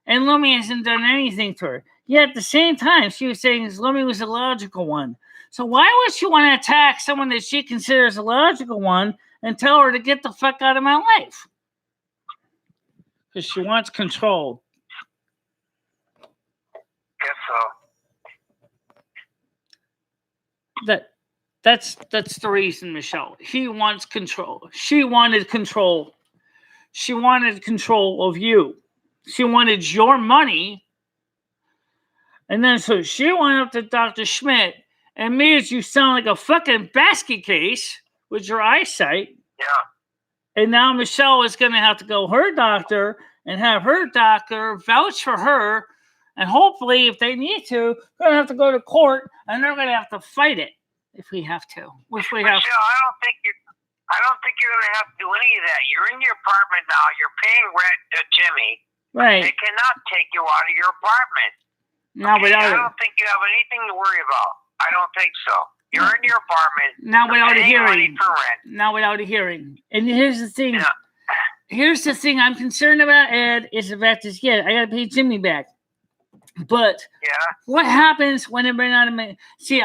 and Lumi hasn't done anything to her. Yet at the same time, she was saying Lumi was a logical one. So why would she want to attack someone that she considers a logical one and tell her to get the fuck out of my life? Because she wants control. Guess so. That's the reason, Michelle. He wants control. She wanted control. She wanted control of you. She wanted your money. And then so she went up to Dr. Schmidt and made you sound like a fucking basket case with your eyesight. Yeah. And now Michelle is going to have to go her doctor and have her doctor vouch for her. And hopefully, if they need to, they're going to have to go to court and they're going to have to fight it if we have to. Michelle, I don't think you're going to have to do any of that. You're in your apartment now. You're paying rent to Jimmy. Right. They cannot take you out of your apartment. Now, I don't think you have anything to worry about. I don't think so. You're in your apartment. Now without a hearing. For rent. Now without a hearing. And here's the thing. Yeah. Here's the thing I'm concerned about, Ed, is the fact is, I got to pay Jimmy back. But what happens when I run out of money? See,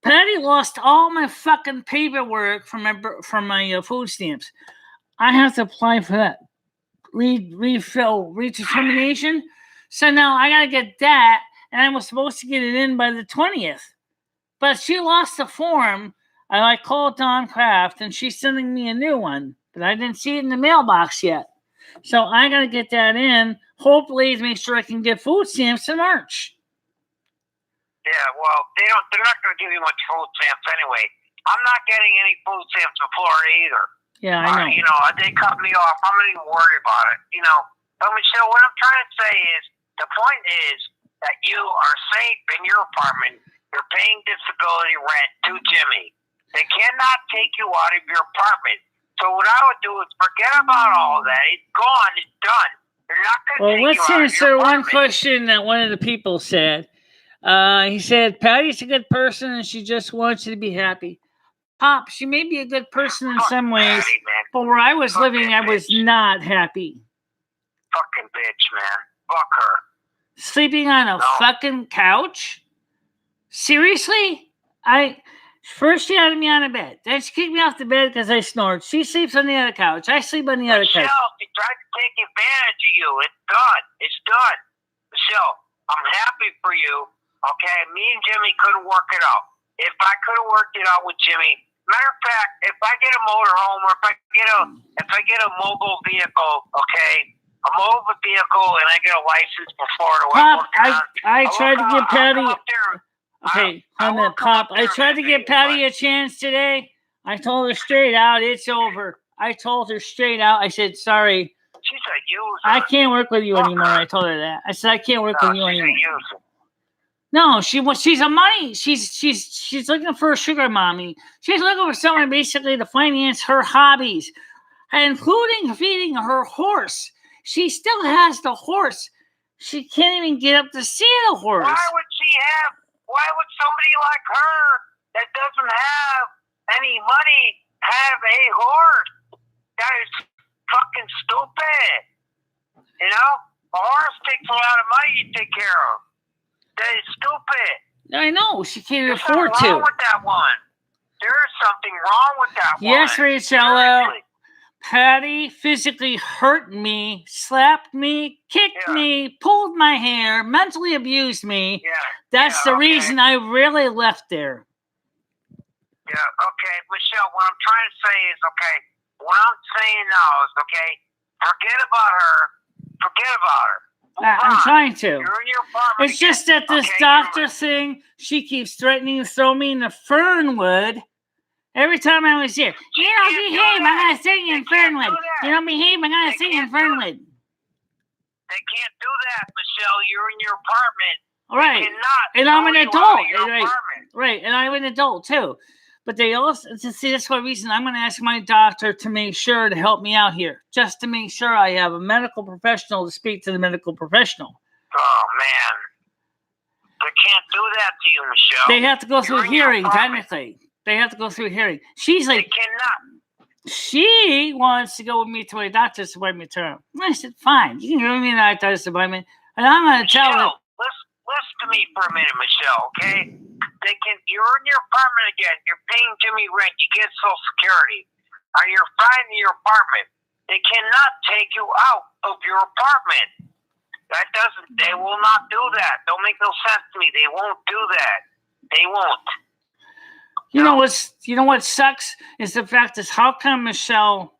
Patty lost all my fucking paperwork from my food stamps. I have to apply for that redetermination. So now I got to get that, and I was supposed to get it in by the 20th. But she lost the form, and I called Dawn Kraft, and she's sending me a new one. But I didn't see it in the mailbox yet. So I got to get that in, hopefully to make sure I can get food stamps in March. Yeah, well, they're not going to give you much food stamps anyway. I'm not getting any food stamps in Florida either. Yeah, I know. They cut me off. I'm not even worried about it. But Michelle, what I'm trying to say is, the point is that you are safe in your apartment. You're paying disability rent to Jimmy. They cannot take you out of your apartment. So what I would do is forget about all that. It's gone. It's done. They're not going to take you out of your apartment. Well, let's answer one question that one of the people said. He said, Patty's a good person and she just wants you to be happy. Pop, she may be a good person in some ways, but where I was living, I was not happy. Fucking bitch, man. Fuck her. Sleeping on a fucking couch? Seriously? First she had me on a bed. Then she kicked me off the bed because I snored. She sleeps on the other couch. I sleep on the other couch. Michelle, she tried to take advantage of you. It's done. It's done. Michelle, I'm happy for you. Okay? Me and Jimmy couldn't work it out. If I could have worked it out with Jimmy, matter of fact, if I get a motorhome or if I get a mobile vehicle, okay, a mobile vehicle and I get a license for Florida. Pop, I tried to give Patty. Okay, Pop. I tried to give Patty a chance today. I told her straight out, it's over. I told her straight out. I said, sorry. She's a user. I can't work with you anymore. I told her that. I said, I can't work with you anymore. No, she's a money. She's looking for a sugar mommy. She's looking for someone basically to finance her hobbies, including feeding her horse. She still has the horse. She can't even get up to see the horse. Why would somebody like her that doesn't have any money have a horse? That is fucking stupid. A horse takes a lot of money to take care of. That is stupid. I know. She can't There's afford something to. wrong with that one. There is something wrong with that one. Yes, Rachel. Patty physically hurt me, slapped me, kicked me, pulled my hair, mentally abused me. Yeah. That's the reason I really left there. Yeah, okay. Michelle, what I'm trying to say is, what I'm saying now is, forget about her. Forget about her. I'm trying to. You're in your apartment. It's just that this doctor thing, she keeps threatening to throw me in the Fernwood. Every time I was here, She you know, can't do behave. I'm that. gonna sing in They can't Fernwood. do that. You know, behave. I'm gonna They sing in can't do Fernwood. They can't do that, Michelle. You're in your apartment. All right. They cannot And I'm throw an you out adult. of your Right. apartment. Right. And I'm an adult too. But they also, to see, that's one reason I'm going to ask my doctor to make sure to help me out here, just to make sure I have a medical professional to speak to the medical professional. Oh, man. They can't do that to you, Michelle. They have to go through a You're in your hearing, apartment. technically. They have to go through a hearing. She's They like, cannot. she wants to go with me to my doctor's appointment tomorrow. I said, fine, you can go with me to my doctor's appointment. And I'm going to tell her. Michelle, listen to me for a minute, Michelle, okay? You're in your apartment again. You're paying Jimmy rent. You get Social Security. And you're fine in your apartment. They cannot take you out of your apartment. They will not do that. Don't make no sense to me. They won't do that. They won't. You know what sucks is the fact is how come Michelle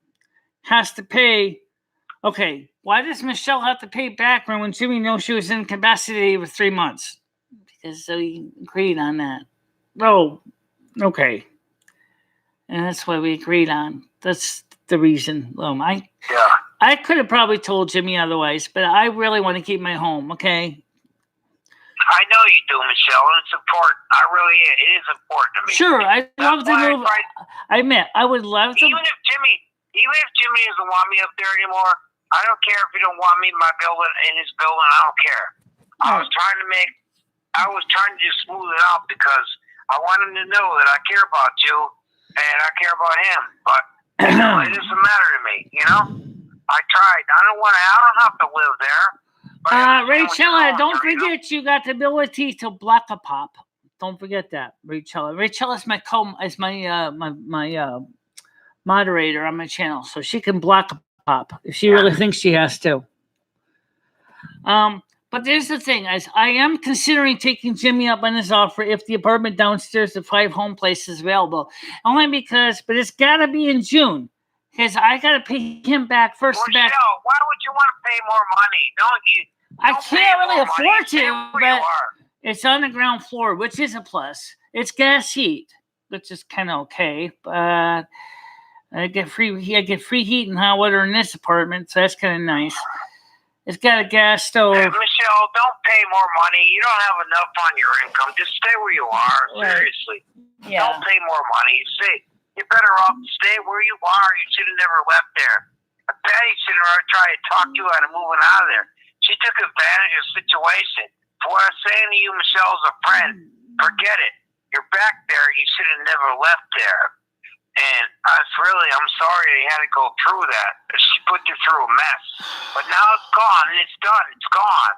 has to pay? Okay, why does Michelle have to pay back when Jimmy knows she was incapacitated for 3 months? Because we agreed on that. Oh, okay. And that's what we agreed on. That's the reason. I could have probably told Jimmy otherwise, but I really want to keep my home, okay? I know you do, Michelle, and it's important. It is important to me. Sure, I'd love to move. I admit, I would love to. Even if Jimmy doesn't want me up there anymore, I don't care if he don't want me in my building, in his building. I don't care. I was trying to just smooth it out because I want him to know that I care about you and I care about him. But it doesn't matter to me, you know. I tried. I don't have to live there. Rachella, don't forget you got the ability to block a pop. Don't forget that, Rachella. Rachella's my moderator on my channel, so she can block a pop if she really thinks she has to. But there's the thing, guys. I am considering taking Jimmy up on his offer if the apartment downstairs at 5 Home Place is available. Only because, but it's got to be in June. Because I got to pay him back first. Michelle, why would you want to pay more money? I can't really afford to, but it's on the ground floor, which is a plus. It's gas heat, which is kind of okay. But I get free heat and hot water in this apartment, so that's kind of nice. It's got a gas stove. Hey, Michelle, don't pay more money. You don't have enough on your income. Just stay where you are. Seriously. Yeah. Don't pay more money. You're better off to stay where you are. You should have never left there. Patty should have tried to talk you out of moving out of there. She took advantage of the situation. For what I'm saying to you, Michelle's a friend. Forget it. You're back there. You should have never left there. And I'm sorry they had to go through that. She put you through a mess. But now it's gone and it's done. It's gone.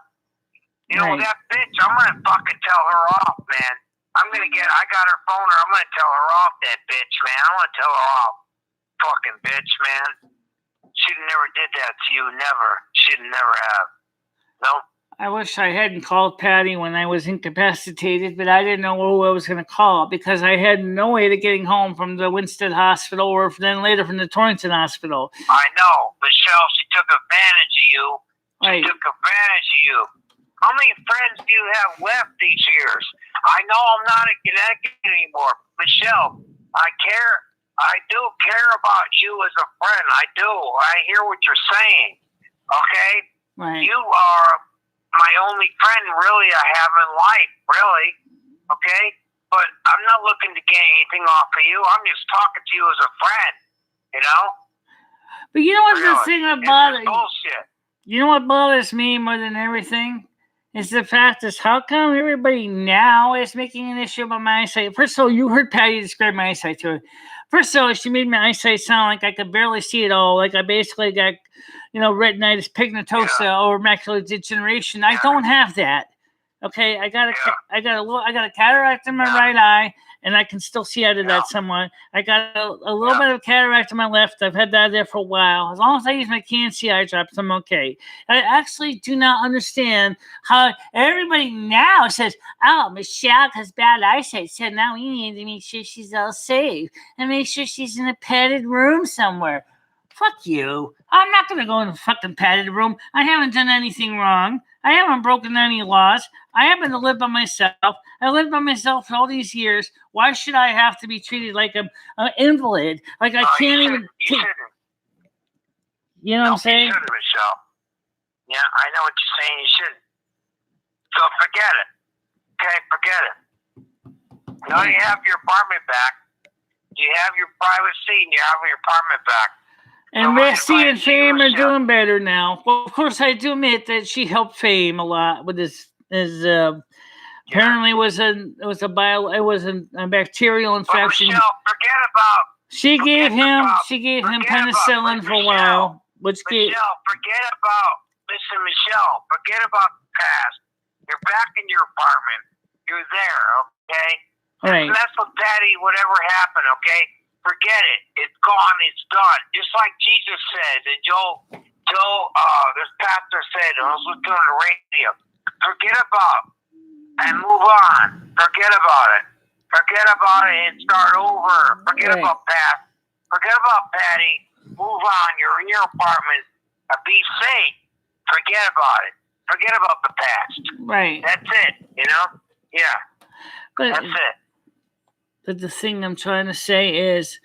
You know, that bitch, I'm going to fucking tell her off, man. I got her phone, or I'm going to tell her off, that bitch, man. I'm going to tell her off. Fucking bitch, man. She never did that to you. Never. She'd never have. No. I wish I hadn't called Patty when I was incapacitated, but I didn't know who I was going to call because I had no way of getting home from the Winston Hospital or then later from the Torrington Hospital. I know. Michelle, she took advantage of you. She took advantage of you. How many friends do you have left these years? I know I'm not in Connecticut anymore. Michelle, I care. I do care about you as a friend. I do. I hear what you're saying. Okay? Right. You are my only friend, really, I have in life, really. Okay? But I'm not looking to gain anything off of you. I'm just talking to you as a friend. You know? But you know what's the thing about it? Bullshit. You know what bothers me more than everything? Is the fact is how come everybody now is making an issue about my eyesight? First of all, you heard Patty describe my eyesight to her. First of all, she made my eyesight sound like I could barely see it all. Like I basically got, retinitis pigmentosa or macular degeneration. I don't have that. Okay, I got a cataract in my right eye, and I can still see out of that somewhat. I got a little bit of cataract in my left. I've had that there for a while. As long as I use my Can-C eye drops, I'm okay. I actually do not understand how everybody now says, "Oh, Michelle has bad eyesight, so now we need to make sure she's all safe and make sure she's in a padded room somewhere." Fuck you. I'm not going to go in the fucking padded room. I haven't done anything wrong. I haven't broken any laws. I happen to live by myself. I lived by myself for all these years. Why should I have to be treated like an invalid? Like I can't even... You shouldn't. You know what I'm saying? You shouldn't, Michelle. Yeah, I know what you're saying. You shouldn't. So forget it. Okay, forget it. Now you have your apartment back. You have your privacy and you have your apartment back. And Rusty and Fame are doing better now. Well, of course, I do admit that she helped Fame a lot with his apparently it was a bacterial infection. But Michelle, forget about. She gave him penicillin for a while, Michelle, forget about. Listen, Michelle, forget about the past. You're back in your apartment. You're there, okay? Right. That's what Patty, whatever happened, okay? Forget it. It's gone. It's done. Just like Jesus said, and this pastor said, I was listening on the radio. Forget about and move on. Forget about it. Forget about it and start over. Forget about past. Forget about Patty. Move on. You're in your apartment. Be safe. Forget about it. Forget about the past. Right. That's it. You know? Yeah. That's it. But the thing I'm trying to say is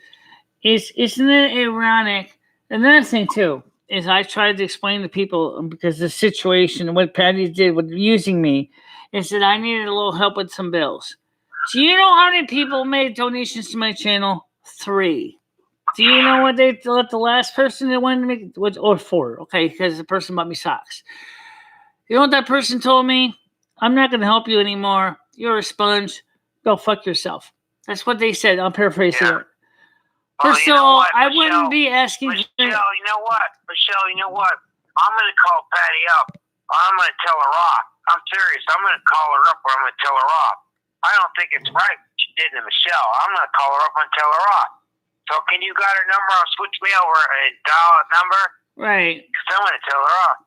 isn't it ironic? Another thing too is I tried to explain to people because the situation, what Patty did with using me, is that I needed a little help with some bills. Do you know how many people made donations to my channel? 3. Do you know what the last person that wanted to make was, or 4? Okay, because the person bought me socks. You know what that person told me? I'm not going to help you anymore. You're a sponge. Go fuck yourself. That's what they said. I'll paraphrase it. First of all, I wouldn't be asking. Michelle, you know what? Michelle, you know what? I'm going to call Patty up. I'm going to tell her off. I'm serious. I'm going to call her up or I'm going to tell her off. I don't think it's right what she did to Michelle. I'm going to call her up and tell her off. So can you got her number? I'll switch me over and dial a number. Right. Because I'm going to tell her off.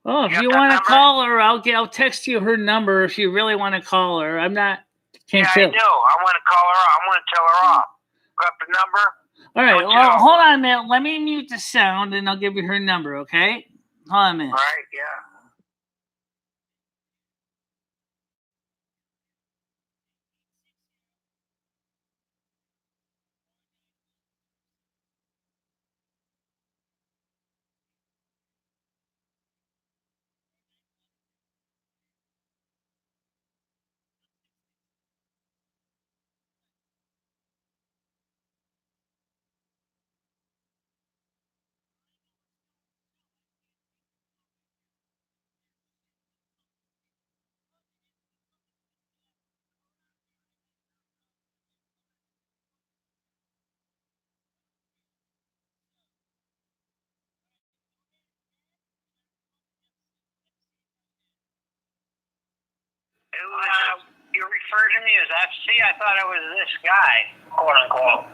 Well, if you want to call her, I'll text you her number if you really want to call her. I'm not. I know. I want to call her off. I want to tell her off. Got the number? All right. Well, hold on a minute. Let me mute the sound and I'll give you her number, okay? Hold on a minute. All right, yeah. You refer to me as FC? I thought I was this guy, quote unquote.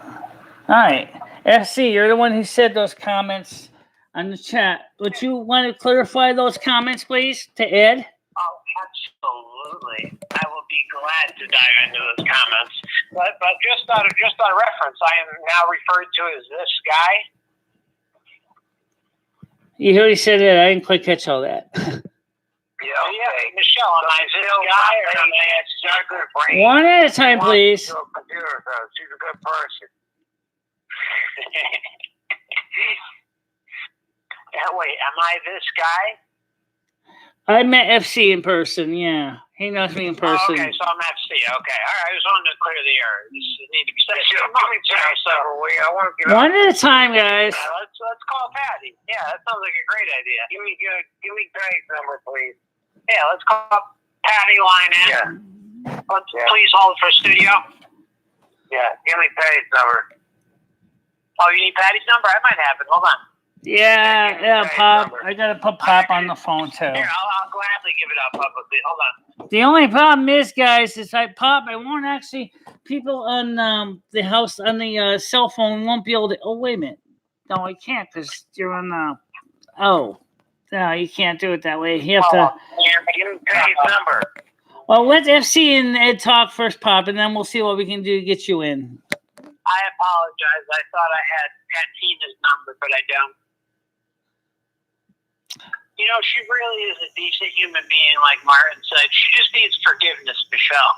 All right. FC, you're the one who said those comments on the chat. Would you want to clarify those comments, please, to Ed? Oh, absolutely. I will be glad to dive into those comments. But just out of reference, I am now referred to as this guy. You already said that. I didn't quite catch all that. Yeah, Michelle, am I this guy or am I a good brain? One at a time, please. She's a good person. Wait, am I this guy? I met FC in person, yeah. He knows me in person. Oh, okay, so I'm FC. Okay, all right. I just wanted to clear the air. This need to be said. I want to get one at a time, guys. Let's call Patty. Yeah, that sounds like a great idea. Give me Patty's number, please. Yeah, let's call Patty line in. Yeah. Please hold for studio. Yeah, give me Patty's number. Oh, you need Patty's number? I might have it. Hold on. Yeah, Pop. I gotta put Pop on the phone too. Here, I'll gladly give it up publicly. Hold on. The only problem is, guys, is I won't actually. People on the house on the cell phone won't be able to. Oh, wait a minute. No, I can't because you're on the. Oh, no, you can't do it that way. You have to. Give me Patty's number. Well, let FC and Ed talk first, Pop, and then we'll see what we can do to get you in. I apologize. I thought I had Tina's number, but I don't. You know, she really is a decent human being, like Martin said. She just needs forgiveness, Michelle.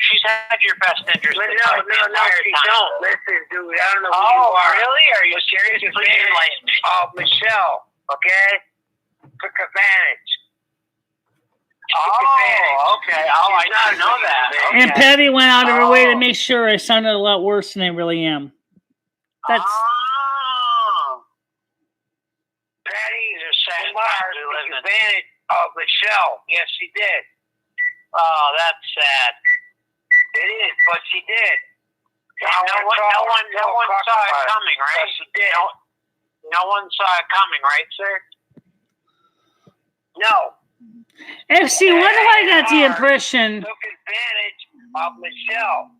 She's had your best interest. No, she don't. Listen, dude, I don't know who you are. Really? Are you serious? Please enlighten me. Oh, Michelle, okay? Took advantage. Okay. Oh, I didn't know that. Okay. And Patty went out of her way to make sure I sounded a lot worse than I really am. That's Patty's a sad took advantage of Michelle. Yes, she did. Oh, that's sad. It is, but she did. No one saw it coming, right? Yes, she did. No one saw it coming, right, sir? No. FC, what do I got the impression? Took advantage of Michelle.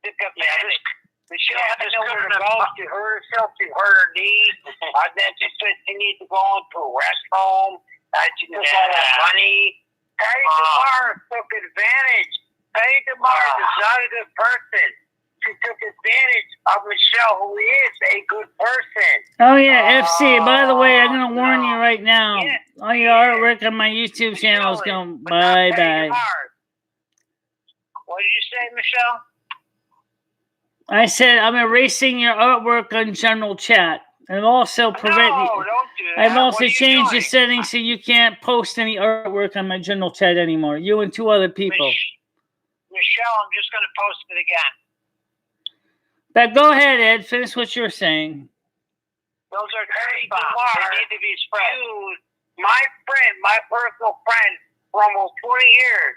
Took advantage. Michelle had to know where to go. She hurt herself. She hurt her knee. Then she said she needs to go into a restroom. She took all that money. Patty DeMar took advantage. Patty DeMar is not a good person. She took advantage of Michelle, who is a good person. Oh, yeah, FC. By the way, I'm going to warn you right now. All your artwork on my YouTube channel is going bye-bye. What did you say, Michelle? I said I'm erasing your artwork on general chat. And also don't do that. I've also changed the settings so you can't post any artwork on my general chat anymore. You and 2 other people. Michelle, I'm just going to post it again. But go ahead, Ed. Finish what you're saying. Those are Patty DeMar. They need to be spread. My friend, my personal friend for almost 20 years,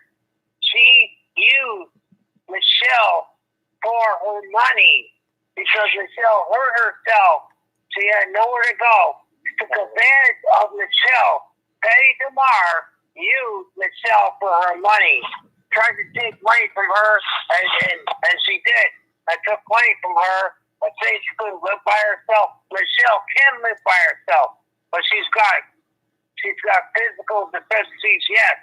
she used Michelle for her money because Michelle hurt herself. She had nowhere to go. She took advantage of Michelle. Patty DeMar used Michelle for her money. Tried to take money from her, and she did. I took money from her. I say she couldn't live by herself. Michelle can live by herself, but she's got physical deficiencies, yes.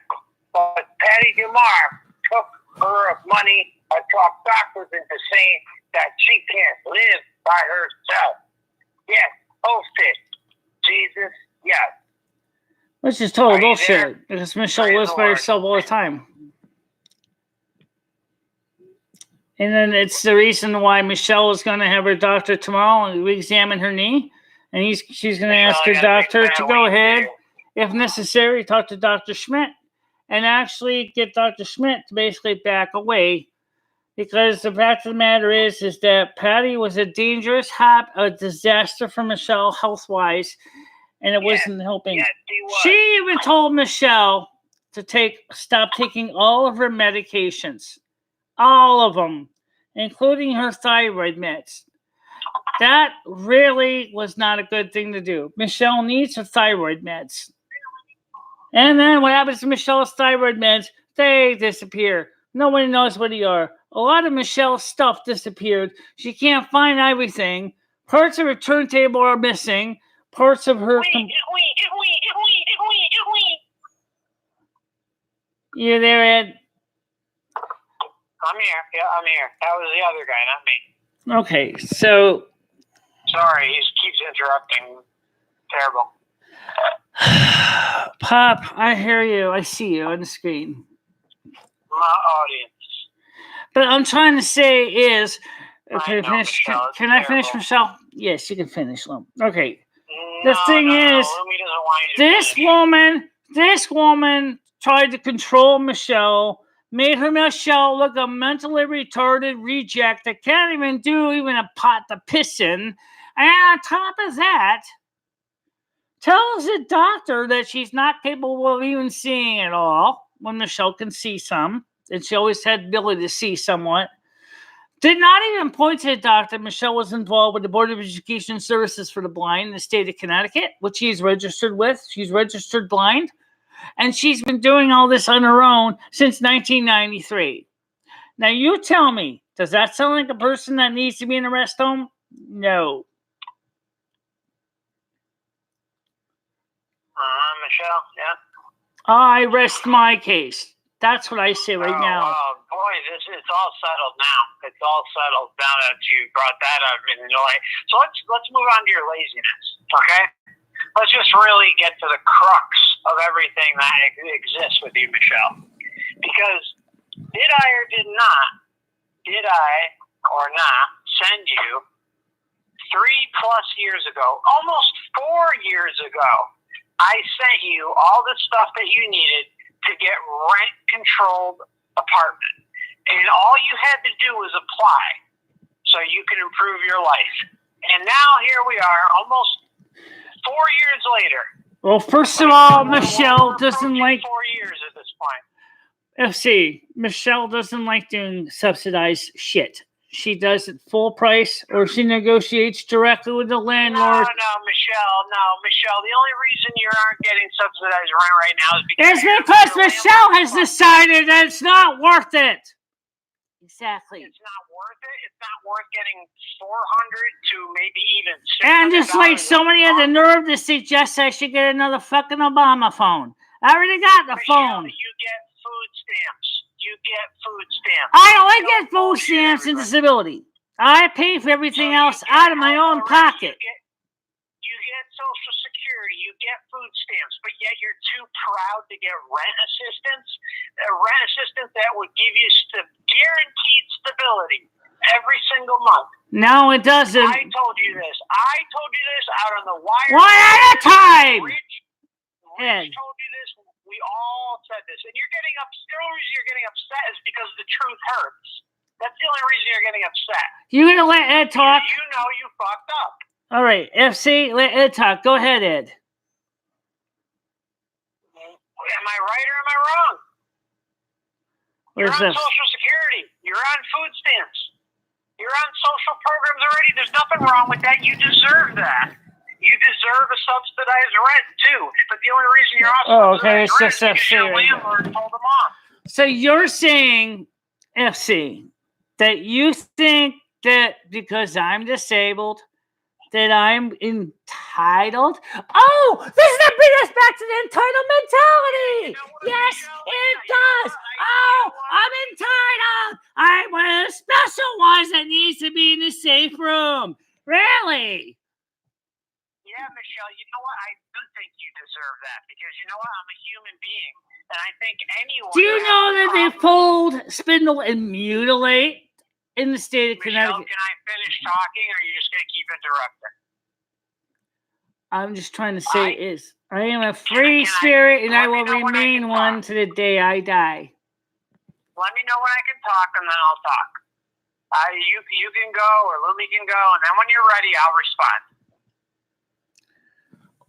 But Patty DeMar took her money and talked doctors into saying that she can't live by herself. Yes, post it. Jesus, yes. Which is total bullshit because Michelle lives by herself all the time. And then it's the reason why Michelle is going to have her doctor tomorrow and re-examine her knee. And she's going to ask her doctor to go ahead, if necessary, talk to Dr. Schmidt and actually get Dr. Schmidt to basically back away. Because the fact of the matter is that Patty was a dangerous a disaster for Michelle health-wise, and it wasn't helping. Yes, she even told Michelle to stop taking all of her medications. All of them, including her thyroid meds. That really was not a good thing to do. Michelle needs her thyroid meds. And then what happens to Michelle's thyroid meds? They disappear. Nobody knows where they are. A lot of Michelle's stuff disappeared. She can't find everything. Parts of her turntable are missing. Parts of her... You there, Ed? I'm here. Yeah, I'm here. That was the other guy, not me. Okay, so... Sorry, he keeps interrupting. Terrible. Pop, I hear you. I see you on the screen. My audience. But I'm trying to say is... Can I finish, Michelle? Yes, you can finish. Okay. The thing is, this woman tried to control Michelle, made her Michelle look a mentally retarded reject that can't even do even a pot to piss in. And on top of that, tells the doctor that she's not capable of even seeing at all when Michelle can see some. And she always had the ability to see somewhat. Did not even point to the doctor. Michelle was involved with the Board of Education Services for the Blind in the state of Connecticut, which she's registered with. She's registered blind. And she's been doing all this on her own since 1993. Now, you tell me, does that sound like a person that needs to be in a rest home? No. Michelle, yeah. I rest my case. That's what I say right now. Boy, boy, it's all settled now. It's all settled now that you brought that up in Illinois. So let's move on to your laziness, okay? Let's just really get to the crux of everything that exists with you, Michelle. Because did I or not send you 3+ years ago, almost 4 years ago, I sent you all the stuff that you needed to get rent-controlled apartment. And all you had to do was apply so you can improve your life. And now here we are, almost 4 years later. Well, first of all, Michelle doesn't like 4 years at this point. FC. Michelle doesn't like doing subsidized shit. She does it full price, or she negotiates directly with the landlord. No, Michelle. The only reason you aren't getting subsidized rent right now is because Michelle has decided that it's not worth it. Exactly. It's not worth it. It's not worth getting $400 to maybe even $600. And just like somebody had the nerve to suggest I should get another fucking Obama phone. I already got the phone. You get food stamps. I only get food stamps and disability. I pay for everything else out of my own pocket. You get Social Security, you get food stamps, but yet you're too proud to get rent assistance. A rent assistance that would give you guaranteed stability every single month. No, it doesn't. I told you this out on the wire. One at a time. Rich told you this. We all said this, and you're getting upset. The only reason you're getting upset is because the truth hurts. That's the only reason you're getting upset. You gonna let Ed talk? You know you fucked up. All right, FC, let Ed talk. Go ahead, Ed. Am I right or am I wrong? You're on Social Security. You're on food stamps. You're on social programs already. There's nothing wrong with that. You deserve that. You deserve a subsidized rent too. But the only reason you're on subsidized rent is because your landlord told them off. So you're saying, FC, that you think that because I'm disabled, that I'm entitled? Oh, this is to bring us back to the entitled mentality. Yes, it does. Oh, I'm entitled. I'm one of the special ones that needs to be in the safe room. Really? Yeah, Michelle, you know what? I do think you deserve that because you know what? I'm a human being. And I think anyone... Do you know that they fold, spindle, and mutilate in the state of Michelle, Connecticut? can I finish talking or are you just going to keep interrupting? I'm just trying to say I am a free spirit and I will remain one to the day I die. Let me know when I can talk and then I'll talk. You can go or Lumi can go and then when you're ready, I'll respond.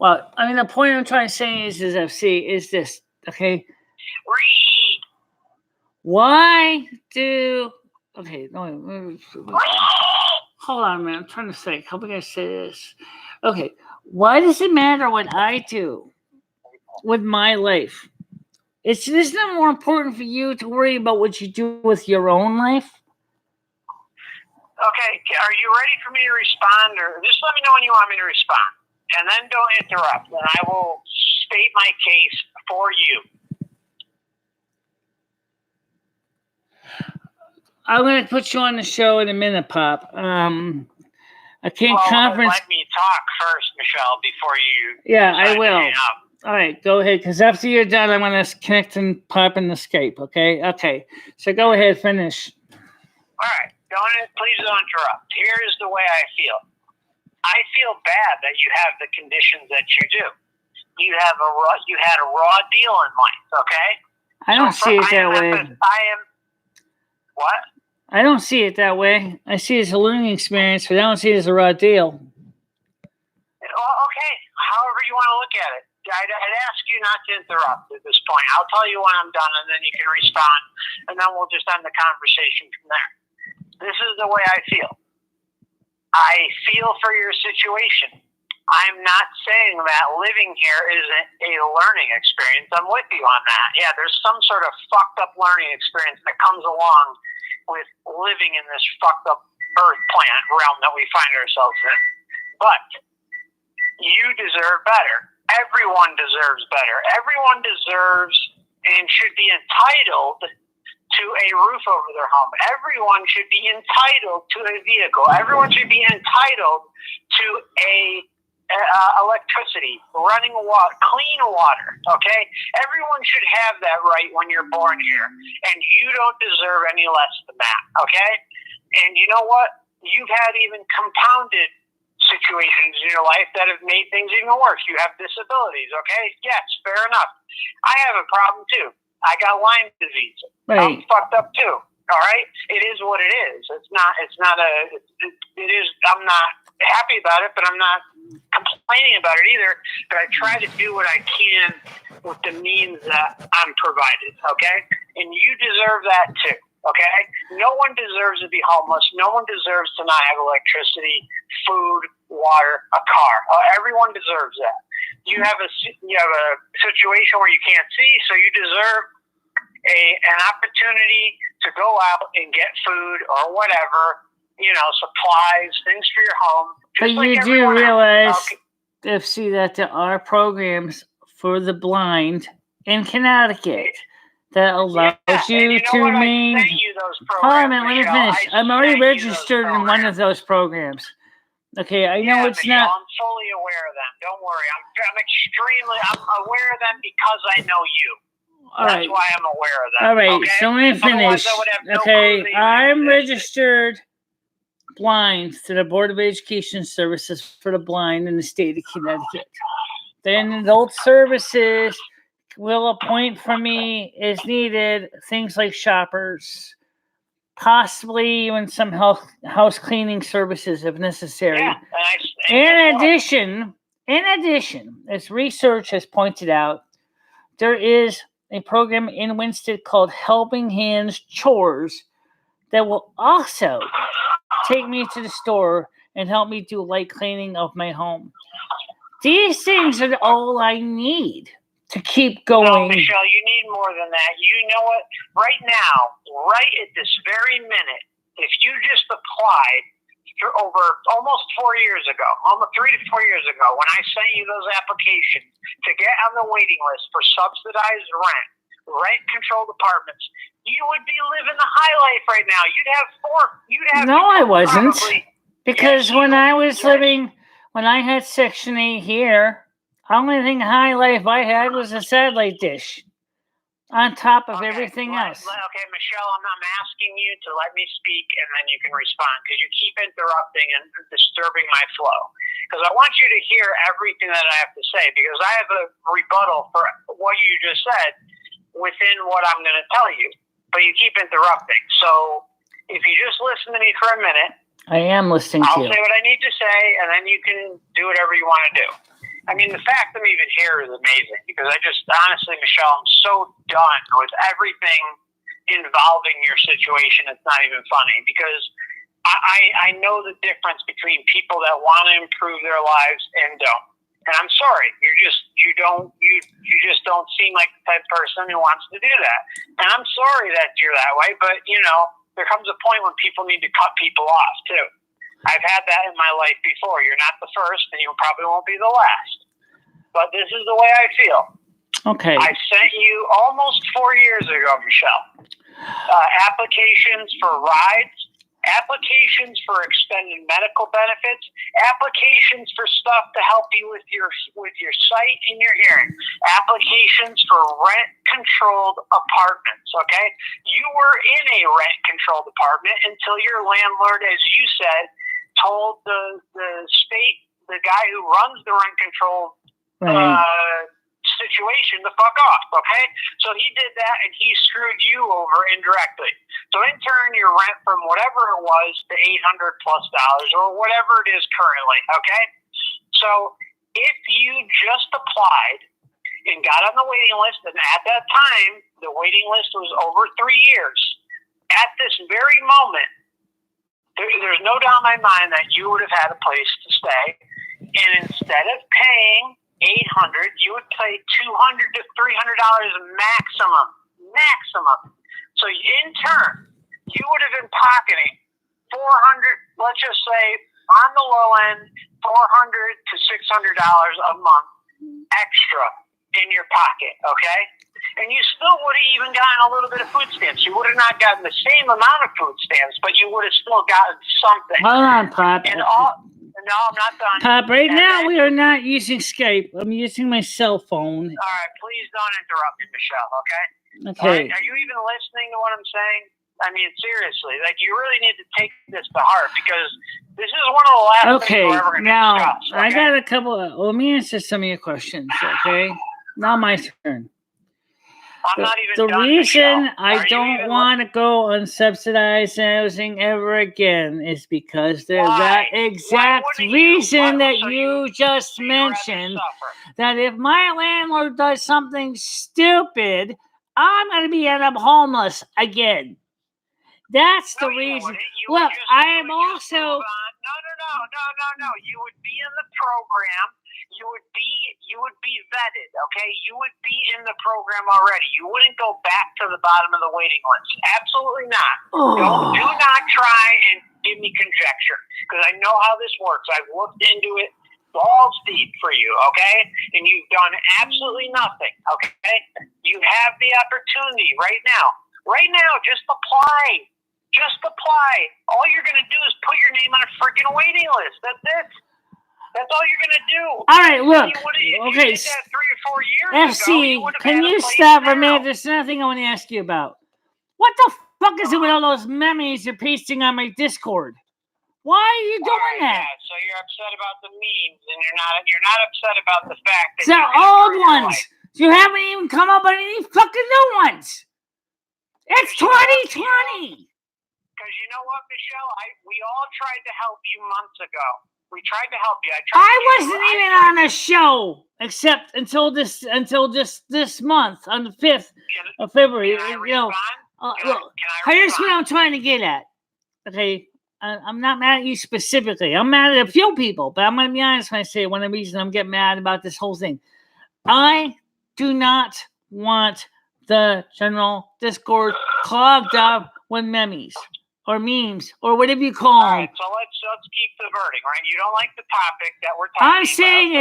Well, I mean, the point I'm trying to say is FC, is this, okay? Read. Why do... Okay, no, hold on, man. I'm trying to say, how can I say this? Okay, why does it matter what I do with my life? Isn't it more important for you to worry about what you do with your own life? Okay, are you ready for me to respond? Or just let me know when you want me to respond. And then don't interrupt, and I will state my case for you. I'm going to put you on the show in a minute, Pop. I can't conference. Let me talk first, Michelle, before you. Yeah, I will. All right, go ahead. Because after you're done, I'm going to connect and pop in the Skype. Okay. Okay. So go ahead, finish. All right. Please don't interrupt. Here is the way I feel. I feel bad that you have the conditions that you do. You had a raw deal in life. Okay. I don't see it that way. What? I don't see it that way. I see it as a learning experience, but I don't see it as a raw deal. Well, okay. However you want to look at it. I'd ask you not to interrupt at this point. I'll tell you when I'm done, and then you can respond, and then we'll just end the conversation from there. This is the way I feel. I feel for your situation. I'm not saying that living here isn't a learning experience. I'm with you on that. Yeah, there's some sort of fucked up learning experience that comes along with living in this fucked up earth planet realm that we find ourselves in. But you deserve better. Everyone deserves better. Everyone deserves and should be entitled to to a roof over their home. Everyone should be entitled to a vehicle. Everyone should be entitled to electricity, running water, clean water, okay? Everyone should have that right when you're born here, and you don't deserve any less than that, okay? And you know what? You've had even compounded situations in your life that have made things even worse. You have disabilities, okay? Yes, fair enough. I have a problem too. I got Lyme disease. Right. I'm fucked up too. All right? It is what it is. I'm not happy about it, but I'm not complaining about it either. But I try to do what I can with the means that I'm provided, okay? And you deserve that too, okay? No one deserves to be homeless. No one deserves to not have electricity, food, water, a car. Everyone deserves that. You have a situation where you can't see, so you deserve an opportunity to go out and get food or whatever, supplies, things for your home. But you do realize, that there are programs for the blind in Connecticut that allows you to remain. Hold on a minute, let me finish. I'm already registered in one of those programs. Okay, I know it's Michelle, not. I'm fully aware of them. Don't worry. I'm aware of them because I know you. That's why I'm aware of them. All right, okay? so let me finish. Okay, I'm registered blind to the Board of Education Services for the Blind in the state of Connecticut. Then adult services will appoint for me as needed things like shoppers, possibly even some house cleaning services if necessary. Yeah, in addition, as research has pointed out, there is a program in Winston called Helping Hands Chores that will also take me to the store and help me do light cleaning of my home. These things are all I need to keep going. No, Michelle, you need more than that. You know what? Right now, right at this very minute, if you just applied over almost 4 years ago, almost 3 to 4 years ago, when I sent you those applications to get on the waiting list for subsidized rent-controlled apartments, you would be living the high life right now. No, I wasn't. Because when I was living, when I had Section 8 here, the only thing high life I had was a satellite dish on top of everything else. Okay, Michelle, I'm asking you to let me speak and then you can respond because you keep interrupting and disturbing my flow. Because I want you to hear everything that I have to say because I have a rebuttal for what you just said within what I'm going to tell you. But you keep interrupting. So if you just listen to me for a minute. I am listening to you. I'll say what I need to say and then you can do whatever you want to do. I mean, the fact I'm even here is amazing because honestly, Michelle, I'm so done with everything involving your situation. It's not even funny because I know the difference between people that want to improve their lives and don't. And I'm sorry, you just don't seem like the type of person who wants to do that. And I'm sorry that you're that way, but there comes a point when people need to cut people off too. I've had that in my life before. You're not the first, and you probably won't be the last. But this is the way I feel. Okay. I sent you almost 4 years ago, Michelle, applications for rides, applications for extended medical benefits, applications for stuff to help you with your sight and your hearing, applications for rent-controlled apartments, okay? You were in a rent-controlled apartment until your landlord, as you said, told the state, the guy who runs the rent-controlled situation to fuck off, okay? So he did that and he screwed you over indirectly. So in turn, your rent from whatever it was to $800+ or whatever it is currently, okay? So if you just applied and got on the waiting list, and at that time, the waiting list was over 3 years, at this very moment, there's no doubt in my mind that you would have had a place to stay, and instead of paying $800, you would pay $200 to $300 maximum. So in turn, you would have been pocketing $400. Let's just say on the low end, $400 to $600 a month extra in your pocket. Okay, and you still would have even gotten a little bit of food stamps. You would have not gotten the same amount of food stamps, but you would have still gotten something. Hold on, Pop. And no, I'm not done. Pop, right now we are not using Skype. I'm using my cell phone. All right, please don't interrupt me, Michelle, okay? Okay. Right? Are you even listening to what I'm saying? I mean, seriously, like, you really need to take this to heart, because this is one of the last things we're ever going to discuss. Okay? I got a couple of, let me answer some of your questions, okay? Now my turn. I'm not even the done, reason Michelle. I don't want to go on subsidized housing ever again is because there's that exact reason that you just mentioned, that if my landlord does something stupid, I'm going to end up homeless again. That's the reason. Look, I am also. No. You would be in the program. You would be vetted. Okay, you would be in the program already. You wouldn't go back to the bottom of the waiting list. Absolutely not. Do not try and give me conjecture, because I know how this works. I've looked into it balls deep for you. Okay, and you've done absolutely nothing. Okay, you have the opportunity right now. Right now, just apply. Just apply. All you're going to do is put your name on a freaking waiting list. That's it. That's all you're going to do. All right, look. Okay. You did that 3 or 4 years ago, can you stop for a minute? There's another thing I want to ask you about. What the fuck is it with all those memes you're pasting on my Discord? Why are you doing that? Yeah, so you're upset about the memes, and you're not upset about the fact that the old ones. You haven't even come up with any fucking new ones. It's 2020. Because you know what, Michelle? We all tried to help you months ago. We tried to help you. I wasn't even on a show except until just this month on the 5th of February. Look, here's what I'm trying to get at. Okay, I'm not mad at you specifically. I'm mad at a few people, but I'm going to be honest when I say one of the reasons I'm getting mad about this whole thing. I do not want the general Discord clogged up with memes. Or memes, or whatever you call them. All right, so let's keep diverting, right? You don't like the topic that we're talking about. I'm saying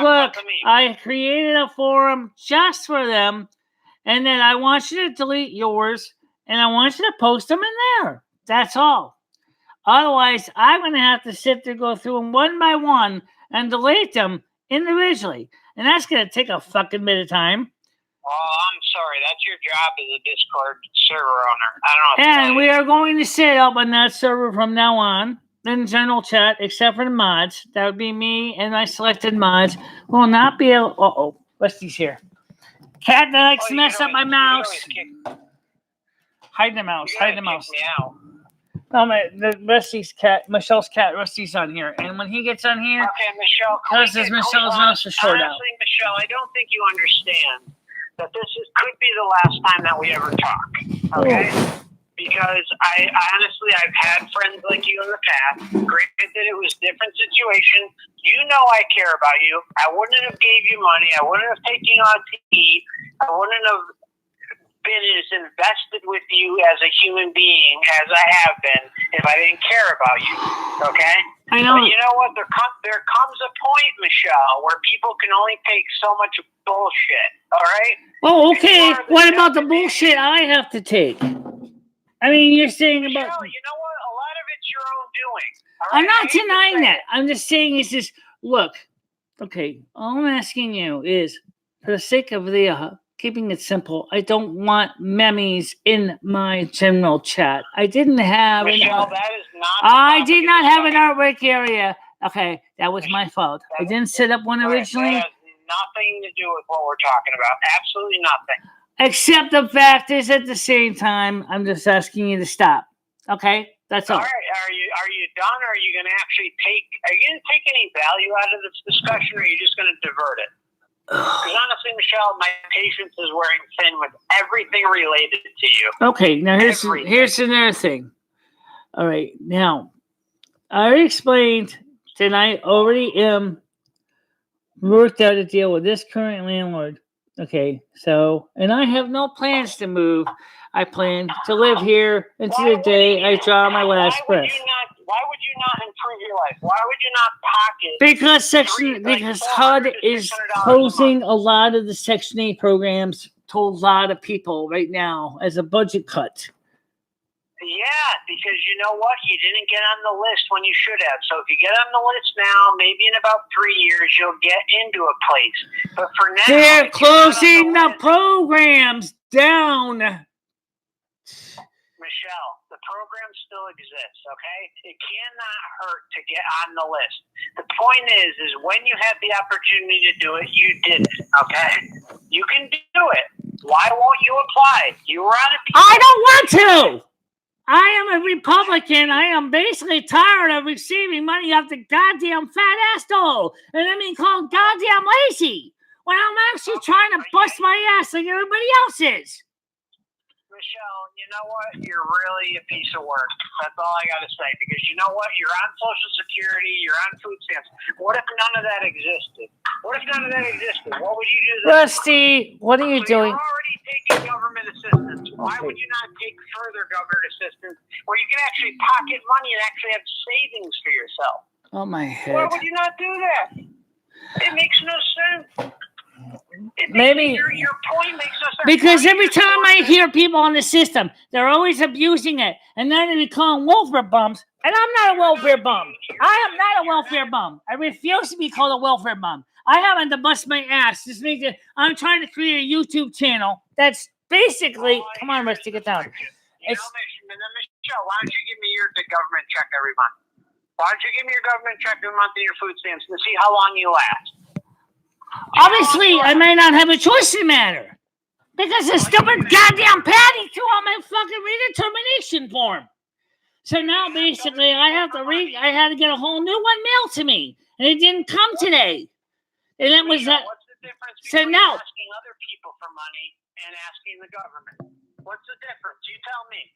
look, I created a forum just for them, and then I want you to delete yours, and I want you to post them in there. That's all. Otherwise, I'm going to have to sit there, go through them one by one, and delete them individually. And that's going to take a fucking bit of time. Oh, I'm sorry. That's your job as a Discord server owner. I don't know. And we are going to set up on that server from now on in general chat, except for the mods. That would be me and my selected mods. Will not be able. Uh-oh. Rusty's here. Cat that likes to mess up my mouse. Hide the mouse. Hide the mouse. No, Rusty's cat, Michelle's cat, Rusty's on here. And when he gets on here, okay, Michelle, Michelle's mouse is short out. Honestly, Michelle, I don't think you understand that could be the last time that we ever talk, okay? Because I honestly, I've had friends like you in the past. Granted, it was a different situation. You know I care about you. I wouldn't have gave you money. I wouldn't have taken you out to eat. I wouldn't have been as invested with you as a human being as I have been if I didn't care about you, okay? I know. But you know what? There comes a point, Michelle, where people can only take so much bullshit, all right? Oh, okay. What about the bullshit I have to take? I mean, you're saying Michelle, about... you know what? A lot of it's your own doing. Right? I'm not denying that. I'm just saying it's just... Look, okay, all I'm asking you is, for the sake of the... keeping it simple, I don't want memes in my general chat. I didn't have... Michelle, that is not... I did not have an artwork area. Okay, that was my fault. I didn't set up one originally. That has nothing to do with what we're talking about. Absolutely nothing. Except the fact is, at the same time, I'm just asking you to stop. Okay, that's all. All right, are you done? Or are you going to actually are you going to take any value out of this discussion, or are you just going to divert it? Because honestly, Michelle, my patience is wearing thin with everything related to you. Okay, now here's another thing. All right, now I already explained that I already am worked out a deal with this current landlord. Okay, so, and I have no plans to move. I plan to live here until the day I draw my last breath. Why would you not improve your life? Why would you not pocket? Because HUD is closing a lot of the Section 8 programs to a lot of people right now as a budget cut. Yeah, because you know what? You didn't get on the list when you should have. So if you get on the list now, maybe in about 3 years, you'll get into a place. But for now, they're closing the programs down. Michelle, the program still exists, okay? It cannot hurt to get on the list. The point is when you had the opportunity to do it, you did it, okay? You can do it. Why won't you apply? You were on a I don't want to. I am a Republican. I am basically tired of receiving money off the goddamn fat asshole. And I mean called goddamn lazy. When I'm actually trying to bust my ass like everybody else is. Michelle, you know what? You're really a piece of work. That's all I got to say. Because you know what? You're on Social Security. You're on food stamps. What if none of that existed? What if none of that existed? What would you do then? Rusty, what are you doing? You're already taking government assistance. Why would you not take further government assistance where you can actually pocket money and actually have savings for yourself? Oh, my head. Why would you not do that? It makes no sense. Maybe your point makes no sense. because every time I hear people on the system, they're always abusing it, and then they call them welfare bums. And I'm not a welfare bum. I am not a welfare bum. I refuse to be called a welfare bum. I haven't to bust my ass. This means that I'm trying to create a YouTube channel that's basically. Come on, Rusty, get down. Michelle, why don't you give me your government check every month? Why don't you give me your government check every month and your food stamps and see how long you last? Obviously, I may not have a choice in the matter because the stupid goddamn Patty threw out my fucking redetermination form. So now, basically, I had to get a whole new one mailed to me, and it didn't come today. And it was that. What's the difference So between now, asking other people for money and asking the government? What's the difference? You tell me.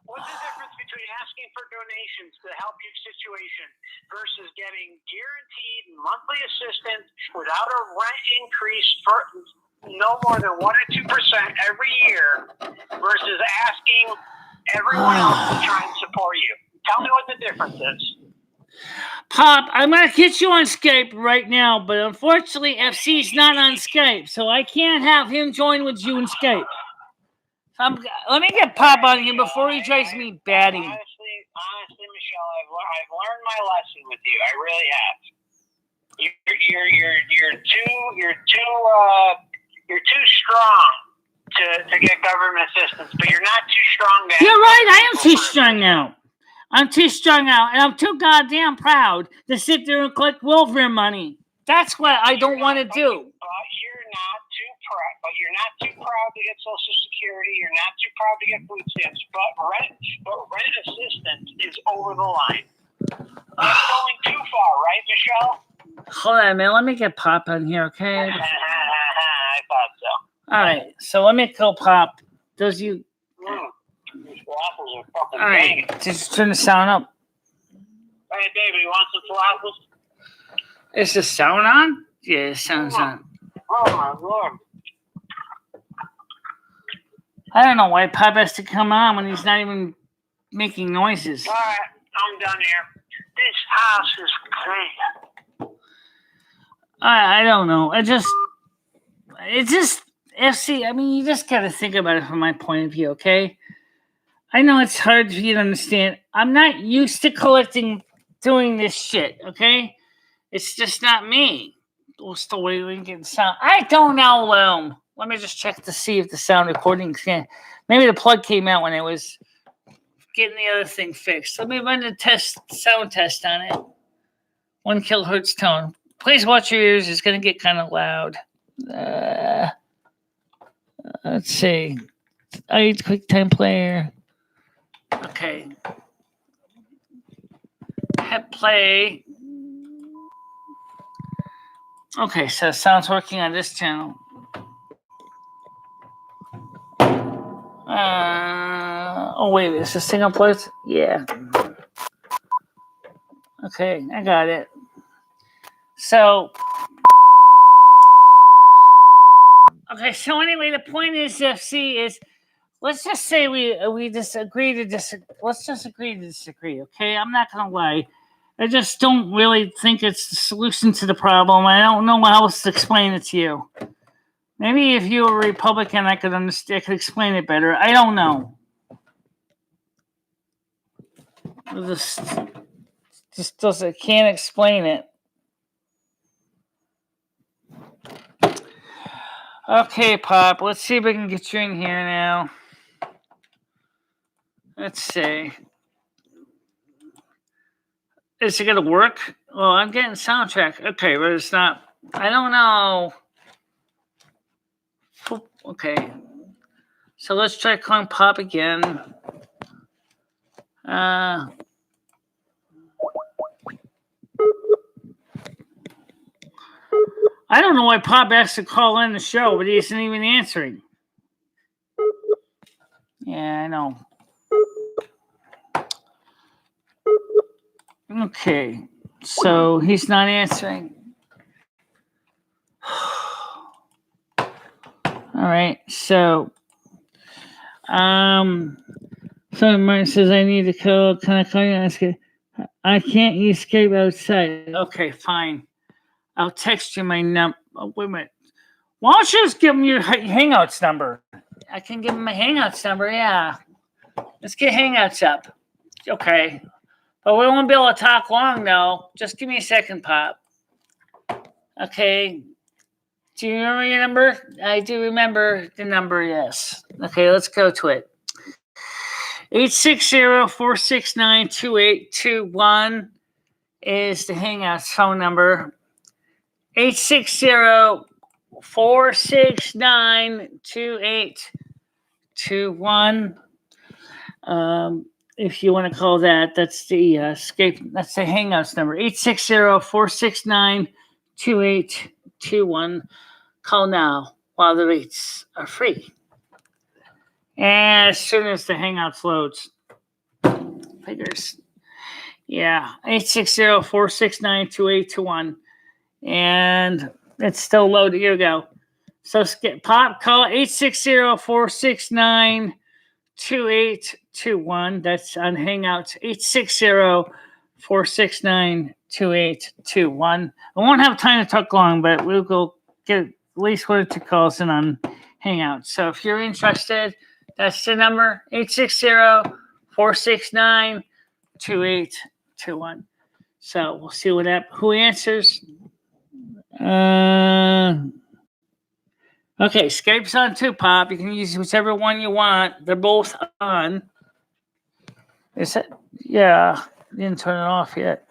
What's the difference between asking for donations to help your situation versus getting guaranteed monthly assistance without a rent increase for no more than 1 or 2% every year versus asking everyone else to try and support you? Tell me what the difference is. Pop, I'm going to get you on Skype right now, but unfortunately, FC's not on Skype, so I can't have him join with you in Skype. Let me get Pop on here before he drives me batty. Honestly, Michelle, I've learned my lesson with you. I really have. You're too strong to get government assistance, but you're not too strong to. You're right. I am too strung out. I'm too strung out, and I'm too goddamn proud to sit there and collect welfare money. That's what I don't want to do. You're not too proud to get Social Security. You're not too proud to get food stamps. But rent assistance is over the line. That's going too far, right, Michelle? Hold on, man. Let me get Pop on here, okay? I thought so. All right. So let me call Pop. Does you? These waffles are fucking All right. banging. Just turn the sound up. Hey, baby, you want some waffles? Is the sound on? Yeah, the sound's on. Oh my Lord. I don't know why Pop has to come on when he's not even making noises. All right, I'm done here. This house is clean. I don't know. It's just FC. I mean, you just got to think about it from my point of view, okay? I know it's hard for you to understand. I'm not used to doing this shit, okay? It's just not me. What's the way we get the sound? I don't know. Let me just check to see if the sound recording can. Maybe the plug came out when I was getting the other thing fixed. Let me run the sound test on it. 1 kilohertz tone. Please watch your ears. It's going to get kind of loud. Let's see. QuickTime player. Okay. Hit play. Okay, so sound's working on this channel. Oh, wait, is this single place? Yeah. Okay, I got it. So, okay, so anyway, the point is, FC, is let's just say we disagree to disagree. Let's just agree to disagree, okay? I'm not going to lie. I just don't really think it's the solution to the problem. I don't know how else to explain it to you. Maybe if you were a Republican, I could understand. I could explain it better. I don't know. Just doesn't. Can't explain it. Okay, Pop. Let's see if we can get you in here now. Let's see. Is it gonna work? Well, I'm getting soundtrack. Okay, but it's not. I don't know. Okay. So let's try calling Pop again. I don't know why Pop has to call in the show, but he isn't even answering. Yeah, I know. Okay, so he's not answering. All right, so Martin says I need to call. Can I call you and ask you? I can't use Skype outside. Okay, fine. I'll text you my number. Oh, wait a minute. Why don't you just give him your Hangouts number? I can give him my Hangouts number. Yeah, let's get Hangouts up. Okay. But we won't be able to talk long, though. Just give me a second, Pop. Okay. Do you remember your number? I do remember the number, yes. Okay, let's go to it. 860-469-2821 is the Hangouts phone number. 860-469-2821. If you want to call that, that's the Skype. That's the Hangouts number. 860-469-2821. Call now while the rates are free. And as soon as the Hangouts loads, figures. Yeah, 860-469-2821. And it's still loaded. Here we go. So Pop, call 860-469-2821. That's on Hangouts. 860-469-2821. I won't have time to talk long, but we'll go get at least 1 or 2 calls in on Hangouts. So if you're interested, that's the number, 860-469-2821. So we'll see who answers. Okay, Skype's on too, Pop. You can use whichever one you want. They're both on. Is it? Yeah, didn't turn it off yet.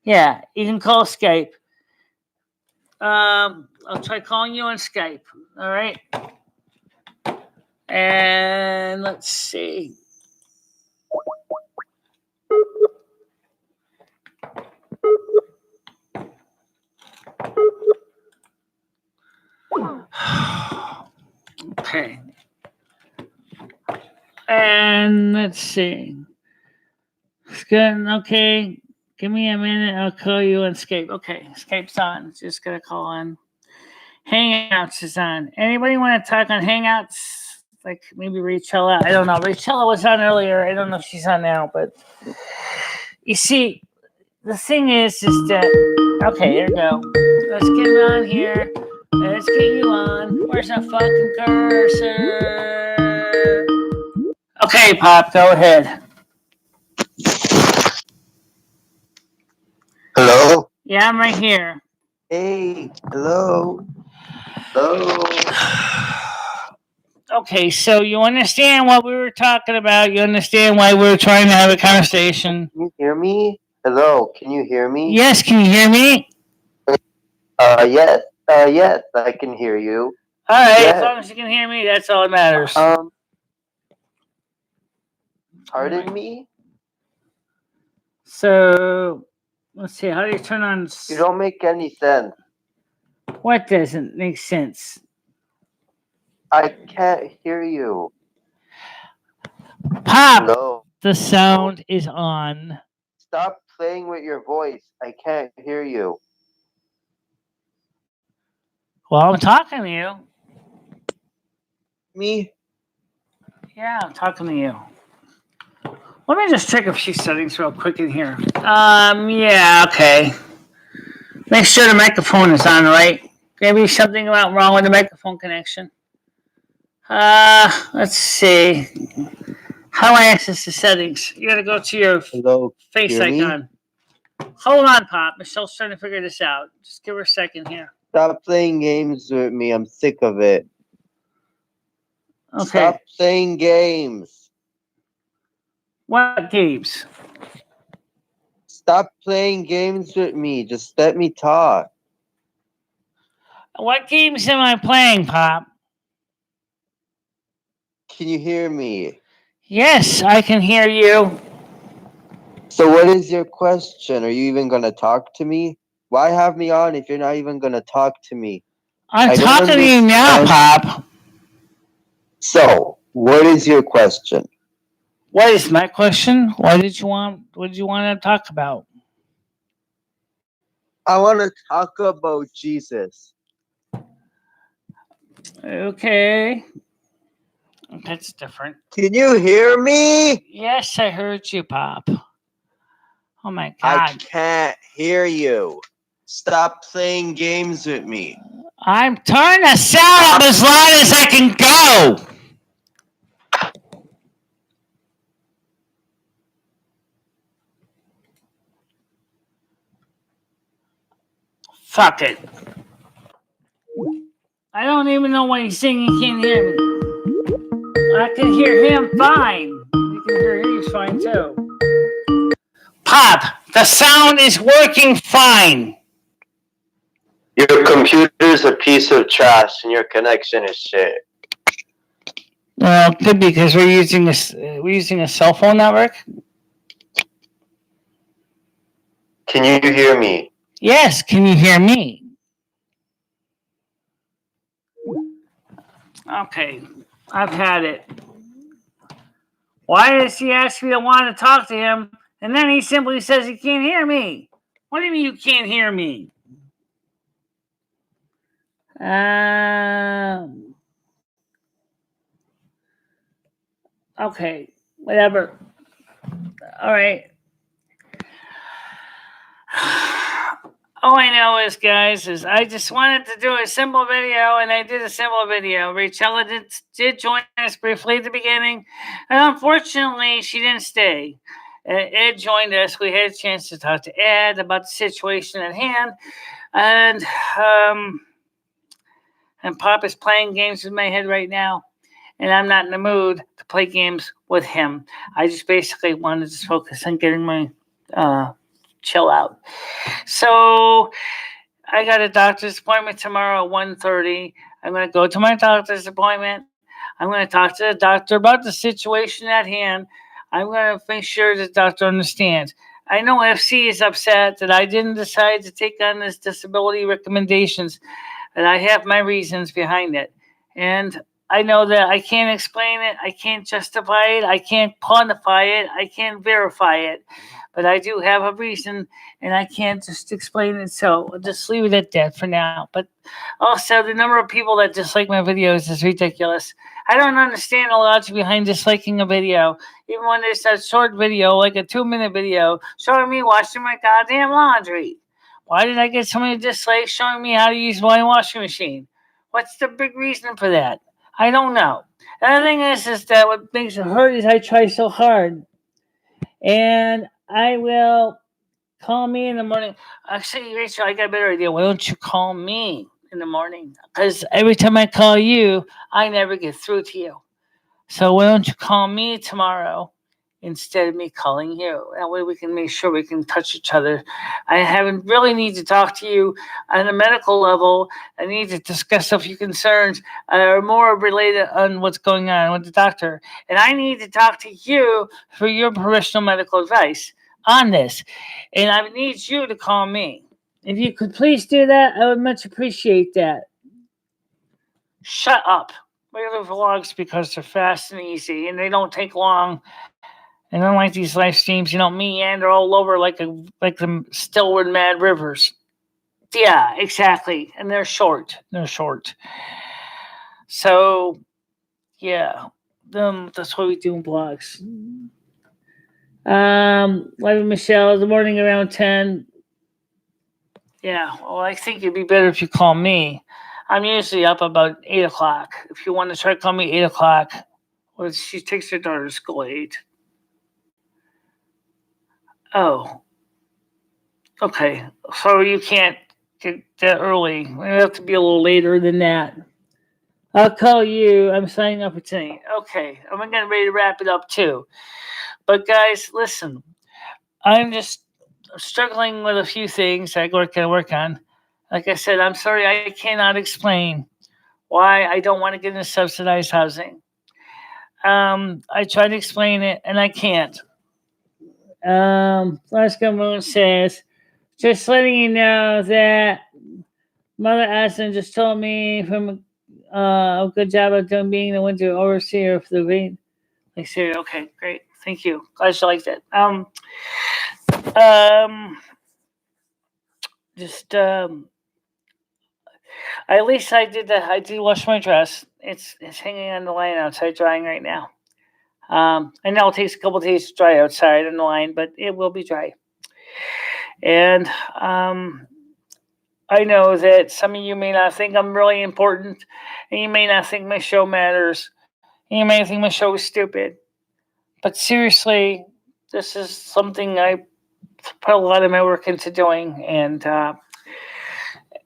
Yeah, you can call Skype. I'll try calling you on Skype. All right. And let's see. Okay. And let's see. It's good. Okay. Give me a minute. I'll call you on Skype. Okay. Skype's on. Just going to call in. Hangouts is on. Anybody want to talk on Hangouts? Like maybe Richella? I don't know. Richella was on earlier. I don't know if she's on now. But you see, the thing is that... Okay, here we go. Let's get it on here. Let's get you on. Where's the fucking cursor? Okay, Pop, go ahead. Hello? Yeah, I'm right here. Hey, hello? Hello? Okay, so you understand what we were talking about? You understand why we were trying to have a conversation? Can you hear me? Hello, can you hear me? Yes, can you hear me? Yes, I can hear you. All right, yes. As long as you can hear me, that's all that matters. Pardon me? So, let's see, how do you turn on... You don't make any sense. What doesn't make sense? I can't hear you. Pop! Hello? The sound is on. Stop playing with your voice. I can't hear you. Well, I'm talking to you. Me? Yeah, I'm talking to you. Let me just check a few settings real quick in here. Yeah, okay. Make sure the microphone is on, right? Maybe something wrong with the microphone connection. Let's see. How do I access the settings? You gotta go to your Hello, face hear me? icon. Hold on, Pop. Michelle's trying to figure this out. Just give her a second here. Stop playing games with me. I'm sick of it. Okay. Stop playing games. What games? Stop playing games with me. Just let me talk. What games am I playing, Pop? Can you hear me? Yes, I can hear you. So what is your question? Are you even gonna talk to me? Why have me on if you're not even gonna talk to me? I'm I don't talking to you now, understand. Pop. So, what is your question? What is my question? What did you want to talk about? I want to talk about Jesus. Okay. That's different. Can you hear me? Yes, I heard you, Pop. Oh my I God. can't hear you. Stop playing games with me. I'm turning the sound up as loud as I can go. Fuck it. I don't even know what he's saying. He can't hear me. I can hear him fine. You can hear he's fine too. Pop, the sound is working fine. Your computer's a piece of trash and your connection is shit. Well, it could be because we're using a cell phone network. Can you hear me? Yes, can you hear me? Okay, I've had it. Why does he ask me to want to talk to him, and then he simply says he can't hear me? What do you mean you can't hear me? Okay, whatever. All right. All I know is, guys, I just wanted to do a simple video, and I did a simple video. Michelle did join us briefly at the beginning, and unfortunately, she didn't stay. Ed joined us. We had a chance to talk to Ed about the situation at hand, and Pop is playing games with my head right now, and I'm not in the mood to play games with him. I just basically wanted to focus on getting my chill out. So I got a doctor's appointment tomorrow at 1:30. I'm going to go to my doctor's appointment. I'm going to talk to the doctor about the situation at hand. I'm going to make sure the doctor understands. I know FC is upset that I didn't decide to take on this disability recommendations, and I have my reasons behind it. And I know that I can't explain it, I can't justify it, I can't quantify it, I can't verify it. But I do have a reason, and I can't just explain it. So I'll just leave it at that for now. But also, the number of people that dislike my videos is ridiculous. I don't understand the logic behind disliking a video, even when there's a short video, like a 2-minute video, showing me washing my goddamn laundry. Why did I get so many dislikes showing me how to use my washing machine? What's the big reason for that? I don't know. The thing is that what makes it hurt is I try so hard. And I will call me in the morning. Actually, Rachel, I got a better idea. Why don't you call me in the morning? Because every time I call you, I never get through to you. So why don't you call me tomorrow instead of me calling you? That way we can make sure we can touch each other. I haven't really need to talk to you on a medical level. I need to discuss a few concerns are more related on what's going on with the doctor. And I need to talk to you for your professional medical advice on this. And I need you to call me. If you could please do that, I would much appreciate that. Shut up. Regular vlogs because they're fast and easy and they don't take long. And unlike these live streams, meander all over like the Stillward Mad Rivers. Yeah, exactly. And they're short. So, yeah, that's why we do blogs. Live with Michelle, the morning around 10. Yeah, well, I think it'd be better if you call me. I'm usually up about 8 o'clock. If you want to try to call me 8 o'clock, well, she takes her daughter to school at 8. Oh, okay. So you can't get that early. We have to be a little later than that. I'll call you. I'm signing up for tonight. Okay, I'm getting ready to wrap it up too. But guys, listen, I'm just struggling with a few things I gotta work on. Like I said, I'm sorry I cannot explain why I don't want to get into subsidized housing. I try to explain it and I can't. Silvermoon says, just letting you know that Mother Ashton just told me from a good job of doing being the winter overseer for the rain. I said, okay, great, thank you. Glad you liked it. Just at least I did that. I did wash my dress. It's hanging on the line outside drying right now. I know it takes a couple days to dry outside on the line, but it will be dry. And I know that some of you may not think I'm really important, and you may not think my show matters, and you may think my show is stupid. But seriously, this is something I put a lot of my work into doing, and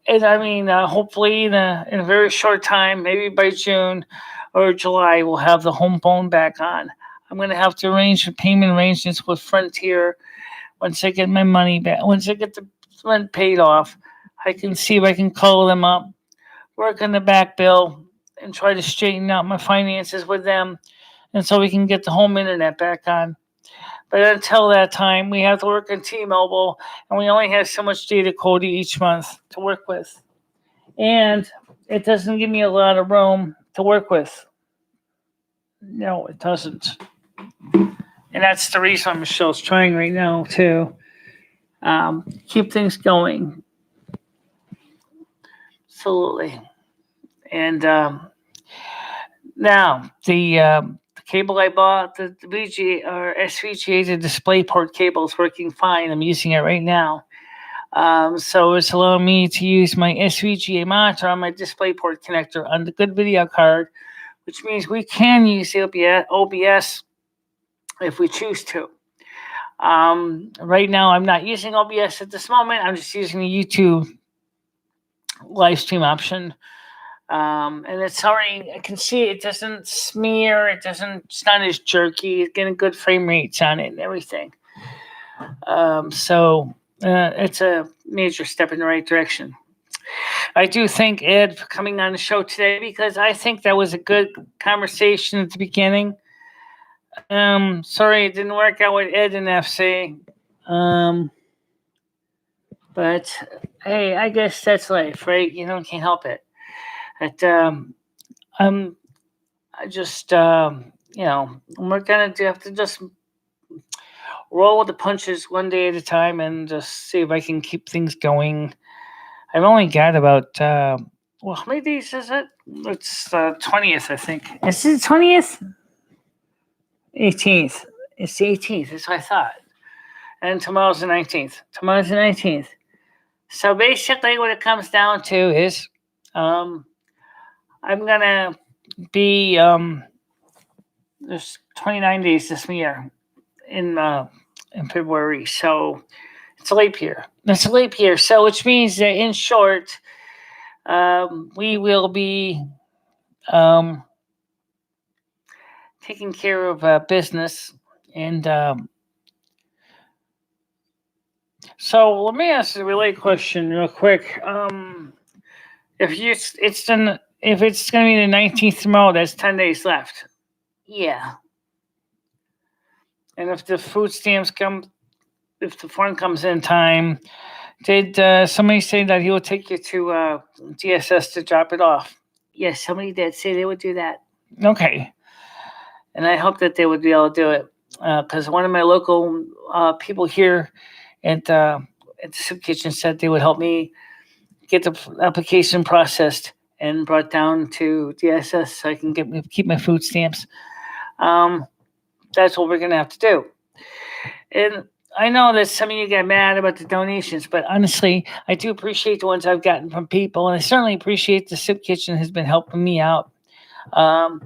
I mean, hopefully in a very short time, maybe by June or July, we'll have the home phone back on. I'm going to have to arrange for payment arrangements with Frontier once I get my money back. Once I get the rent paid off, I can see if I can call them up, work on the back bill, and try to straighten out my finances with them, and so we can get the home internet back on. But until that time, we have to work on T-Mobile, and we only have so much data quota each month to work with. And it doesn't give me a lot of room to work with. No, it doesn't. And that's the reason Michelle's trying right now to keep things going. Absolutely. And now, the cable I bought, the VGA or SVGA, the DisplayPort cable is working fine. I'm using it right now. So it's allowing me to use my SVGA monitor on my DisplayPort connector on the good video card, which means we can use OBS if we choose to. Right now, I'm not using OBS at this moment. I'm just using the YouTube live stream option. And it's already, I can see it doesn't smear, it's not as jerky, it's getting good frame rates on it and everything. So it's a major step in the right direction. I do thank Ed for coming on the show today because I think that was a good conversation at the beginning. Sorry it didn't work out with Ed and FC. But hey, I guess that's life, right? Can't help it. But I just we're gonna have to just roll with the punches one day at a time and just see if I can keep things going. I've only got about how many days is it? It's 20th, I think. Is it 20th? 18th. It's the 18th. That's what I thought. And tomorrow's the 19th. So basically, what it comes down to is, I'm gonna be there's 29 days this year in February, so it's a leap year. That's a leap year, so which means that in short, we will be taking care of business, and so let me ask you a related question real quick. If it's going to be the 19th tomorrow, that's 10 days left. Yeah. And if the food stamps if the fund comes in time, did somebody say that he will take you to DSS to drop it off? Yes, somebody did say they would do that. Okay. And I hope that they would be able to do it because one of my local people here at the soup kitchen said they would help me get the application processed and brought down to DSS so I can keep my food stamps. That's what we're going to have to do. And I know that some of you get mad about the donations, but honestly, I do appreciate the ones I've gotten from people, and I certainly appreciate the soup kitchen has been helping me out to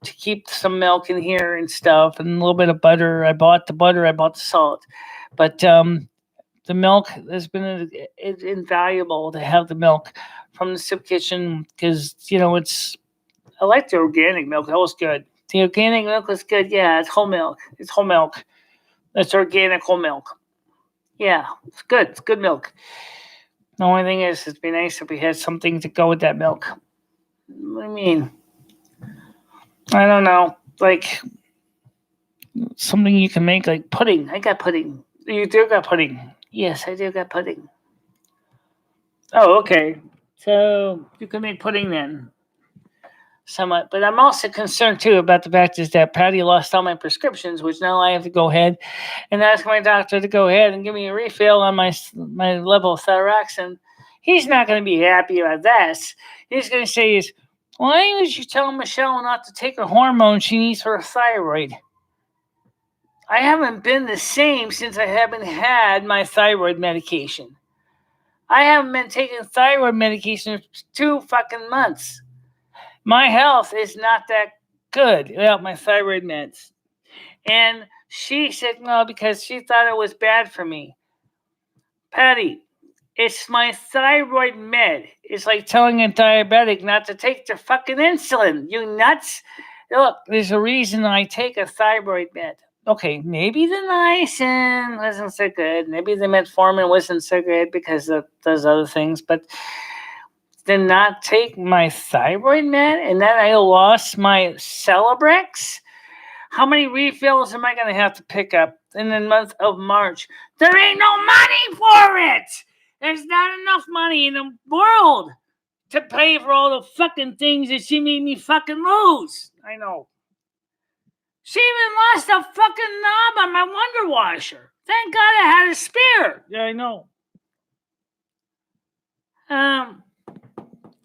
keep some milk in here and stuff, and a little bit of butter. I bought the butter, I bought the salt, but the milk has been invaluable to have the milk from the soup kitchen because it's. I like the organic milk. That was good. The organic milk was good. Yeah, it's whole milk. It's whole milk. It's organic whole milk. Yeah, it's good. It's good milk. The only thing is, it'd be nice if we had something to go with that milk. What do you mean? I don't know. Like something you can make, like pudding. I got pudding. You do got pudding. Yes, I do got pudding. Oh, okay. So you can make pudding then. Somewhat, but I'm also concerned too about the fact is that Patty lost all my prescriptions, which now I have to go ahead and ask my doctor to go ahead and give me a refill on my level of thyroxine. He's not going to be happy about this. He's going to say, "Why would you tell Michelle not to take a hormone she needs for a thyroid?" I haven't been the same since I haven't had my thyroid medication. I haven't been taking thyroid medication for 2 fucking months. My health is not that good without my thyroid meds. And she said no because she thought it was bad for me. Patty, it's my thyroid med. It's like telling a diabetic not to take their fucking insulin. You nuts? Look, there's a reason I take a thyroid med. Okay, maybe the niacin wasn't so good. Maybe the metformin wasn't so good because of those other things, but did not take my thyroid med, and then I lost my Celebrex. How many refills am I going to have to pick up in the month of March? There ain't no money for it. There's not enough money in the world to pay for all the fucking things that she made me fucking lose. I know. She even lost a fucking knob on my Wonder Washer. Thank God I had a spare. Yeah, I know.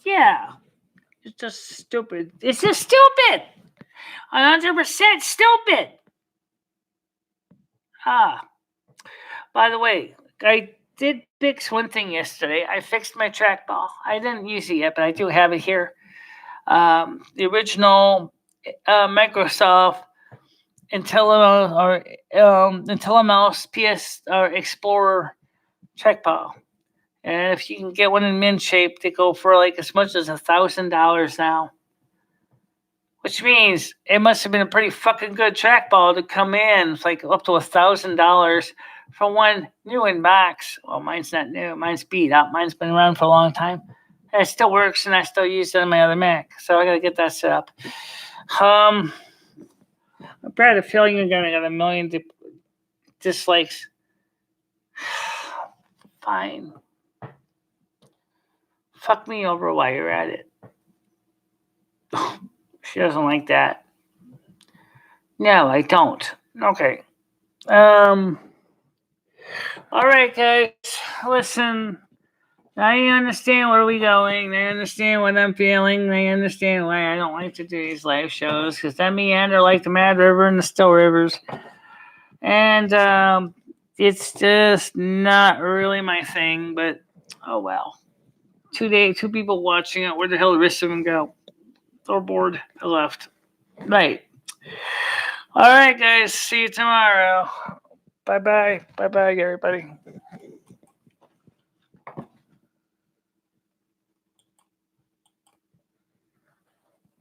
Yeah, it's just stupid. It's just stupid. 100% stupid. By the way, I did fix one thing yesterday. I fixed my trackball. I didn't use it yet, but I do have it here. The original Microsoft IntelliMouse PS or Explorer trackball. And if you can get one in mint shape, they go for like as much as $1,000 now. Which means it must have been a pretty fucking good trackball to come in. It's like up to $1,000 for one new in box. Well, mine's not new. Mine's beat up. Mine's been around for a long time. And it still works, and I still use it on my other Mac. So I got to get that set up. I've got a feeling you're going to get a million dislikes. Fine. Fuck me over while you're at it. She doesn't like that. No, I don't. Okay. All right, guys. Listen. Now you understand where we're going. I understand what I'm feeling. I understand why I don't like to do these live shows. Because I meander like the Mad River and the Still Rivers. And it's just not really my thing. But, oh well. 2 people watching it. Where the hell did the rest of them go? They're bored. I left. Right. All right, guys. See you tomorrow. Bye-bye. Bye-bye, everybody.